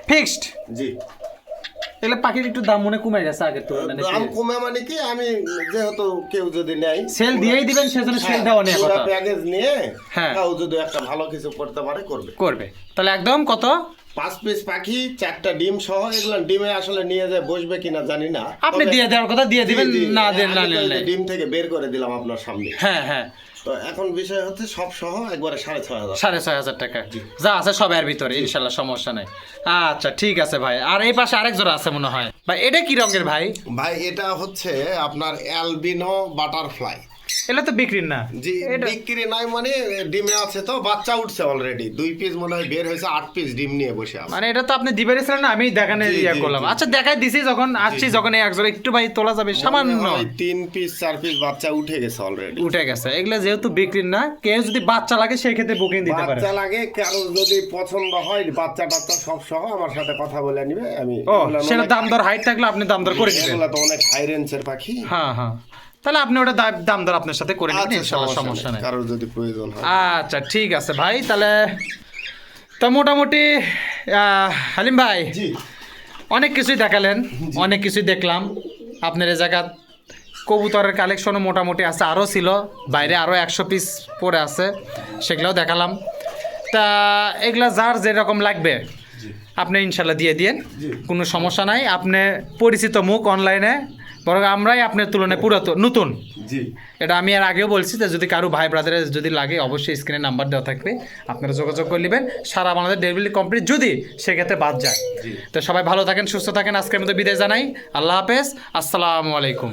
ফিক্সড? জি, এগুলো পাখির একটু দাম মনে কমে গেছে আগের তুলনায় দাম কমে মানে কি, আমি যেহেতু কেউ যদি নেয় সেল দিয়েই দিবেন, সেজন্য সেল দেওয়া নিয়ে কথা প্যাকেজ নিয়ে হ্যাঁ। তাও যদি একটা ভালো কিছু করতে পারে করবে। করবে। তাহলে একদম কত? 5 পিস পাখি 4টা ডিম সহ, এগুলো ডিমে আসলে নিয়ে যায় বসবে কিনা জানি না। আপনি দিয়ে দেওয়ার কথা দিয়ে দিবেন, না দেন না আমি তো এই যে নিলে। ডিম থেকে বের করে দিলাম আপনার সামনে। হ্যাঁ হ্যাঁ, তো এখন বিষয় হচ্ছে সব সহ একবারে 6,500। 6,500 টাকা যা আছে সব এর ভিতরে, ইনশাল্লাহ সমস্যা নাই। আচ্ছা ঠিক আছে ভাই। আর এই পাশে আরেক জোড়া আছে মনে হয় ভাই, এটা কি রঙের ভাই? ভাই এটা হচ্ছে আপনার অ্যালবিনো বাটারফ্লাই। এটা তো বিক্রির না। জি, বিক্রি নাই মানে ডিমে আছে, তো বাচ্চা উঠছে অলরেডি। 2 পিস মনে হয় বের হয়েছে, 8 পিস ডিম নিয়ে বসে আছে। মানে এটা তো আপনি দিবেন না, আমি দেখানে জি, ইয়া জি, করলাম। জি। আচ্ছা দেখাই দিছি যখন আসছি, যখন এই একজোড়া একটু ভাই তোলা যাবে সামান্য, 3 পিস 4 পিস বাচ্চা উঠে গেছে অলরেডি। উঠে গেছে। এগুলো যেহেতু বিক্রির না, কেউ যদি বাচ্চা লাগে সেই ক্ষেত্রে বুকিং দিতে পারে। বাচ্চা লাগে কারো যদি পছন্দ হয়, বাচ্চা টাচ্চা সব সহ আমার সাথে কথা বলে নিবে। আমি ও সেটা দাম দর হাইট থাকলে আপনি দাম দর করে দিবেন। এগুলা তো অনেক হাই রেঞ্জের পাখি। হ্যাঁ হ্যাঁ, তাহলে আপনি ওটা দাম দর আপনার সাথে করে নেবেন, আচ্ছা, ইনশাআল্লাহ সমস্যা নেই। কারোর যদি প্রয়োজন হয়। আচ্ছা ঠিক আছে ভাই, তাহলে তো মোটামুটি হালিম ভাই জি অনেক কিছুই দেখালেন, অনেক কিছুই দেখলাম। আপনার এই জায়গা কবুতরের কালেকশনও মোটামুটি আছে, আরও ছিল বাইরে, আরও 100 পিস পরে আছে, সেগুলোও দেখালাম। তা এগুলা যার যেরকম লাগবে আপনি ইনশাল্লাহ দিয়ে দিন, কোনো সমস্যা নাই। আপনি পরিচিত মুখ অনলাইনে, বরং আমরাই আপনার তুলনায় পুরাতন নতুন। জি এটা আমি আর আগেও বলছি যে যদি কারো ভাই ব্রাদারের যদি লাগে অবশ্যই স্ক্রিনে নাম্বার দেওয়া থাকবে, আপনারা যোগাযোগ করে নেবেন। সারা বাংলাদেশ ডেলিভারি কমপ্লিট, যদি সেক্ষেত্রে বাদ যায়। তো সবাই ভালো থাকেন, সুস্থ থাকেন। আজকের মতো বিদায় জানাই, আল্লাহ হাফেজ, আসসালামু আলাইকুম।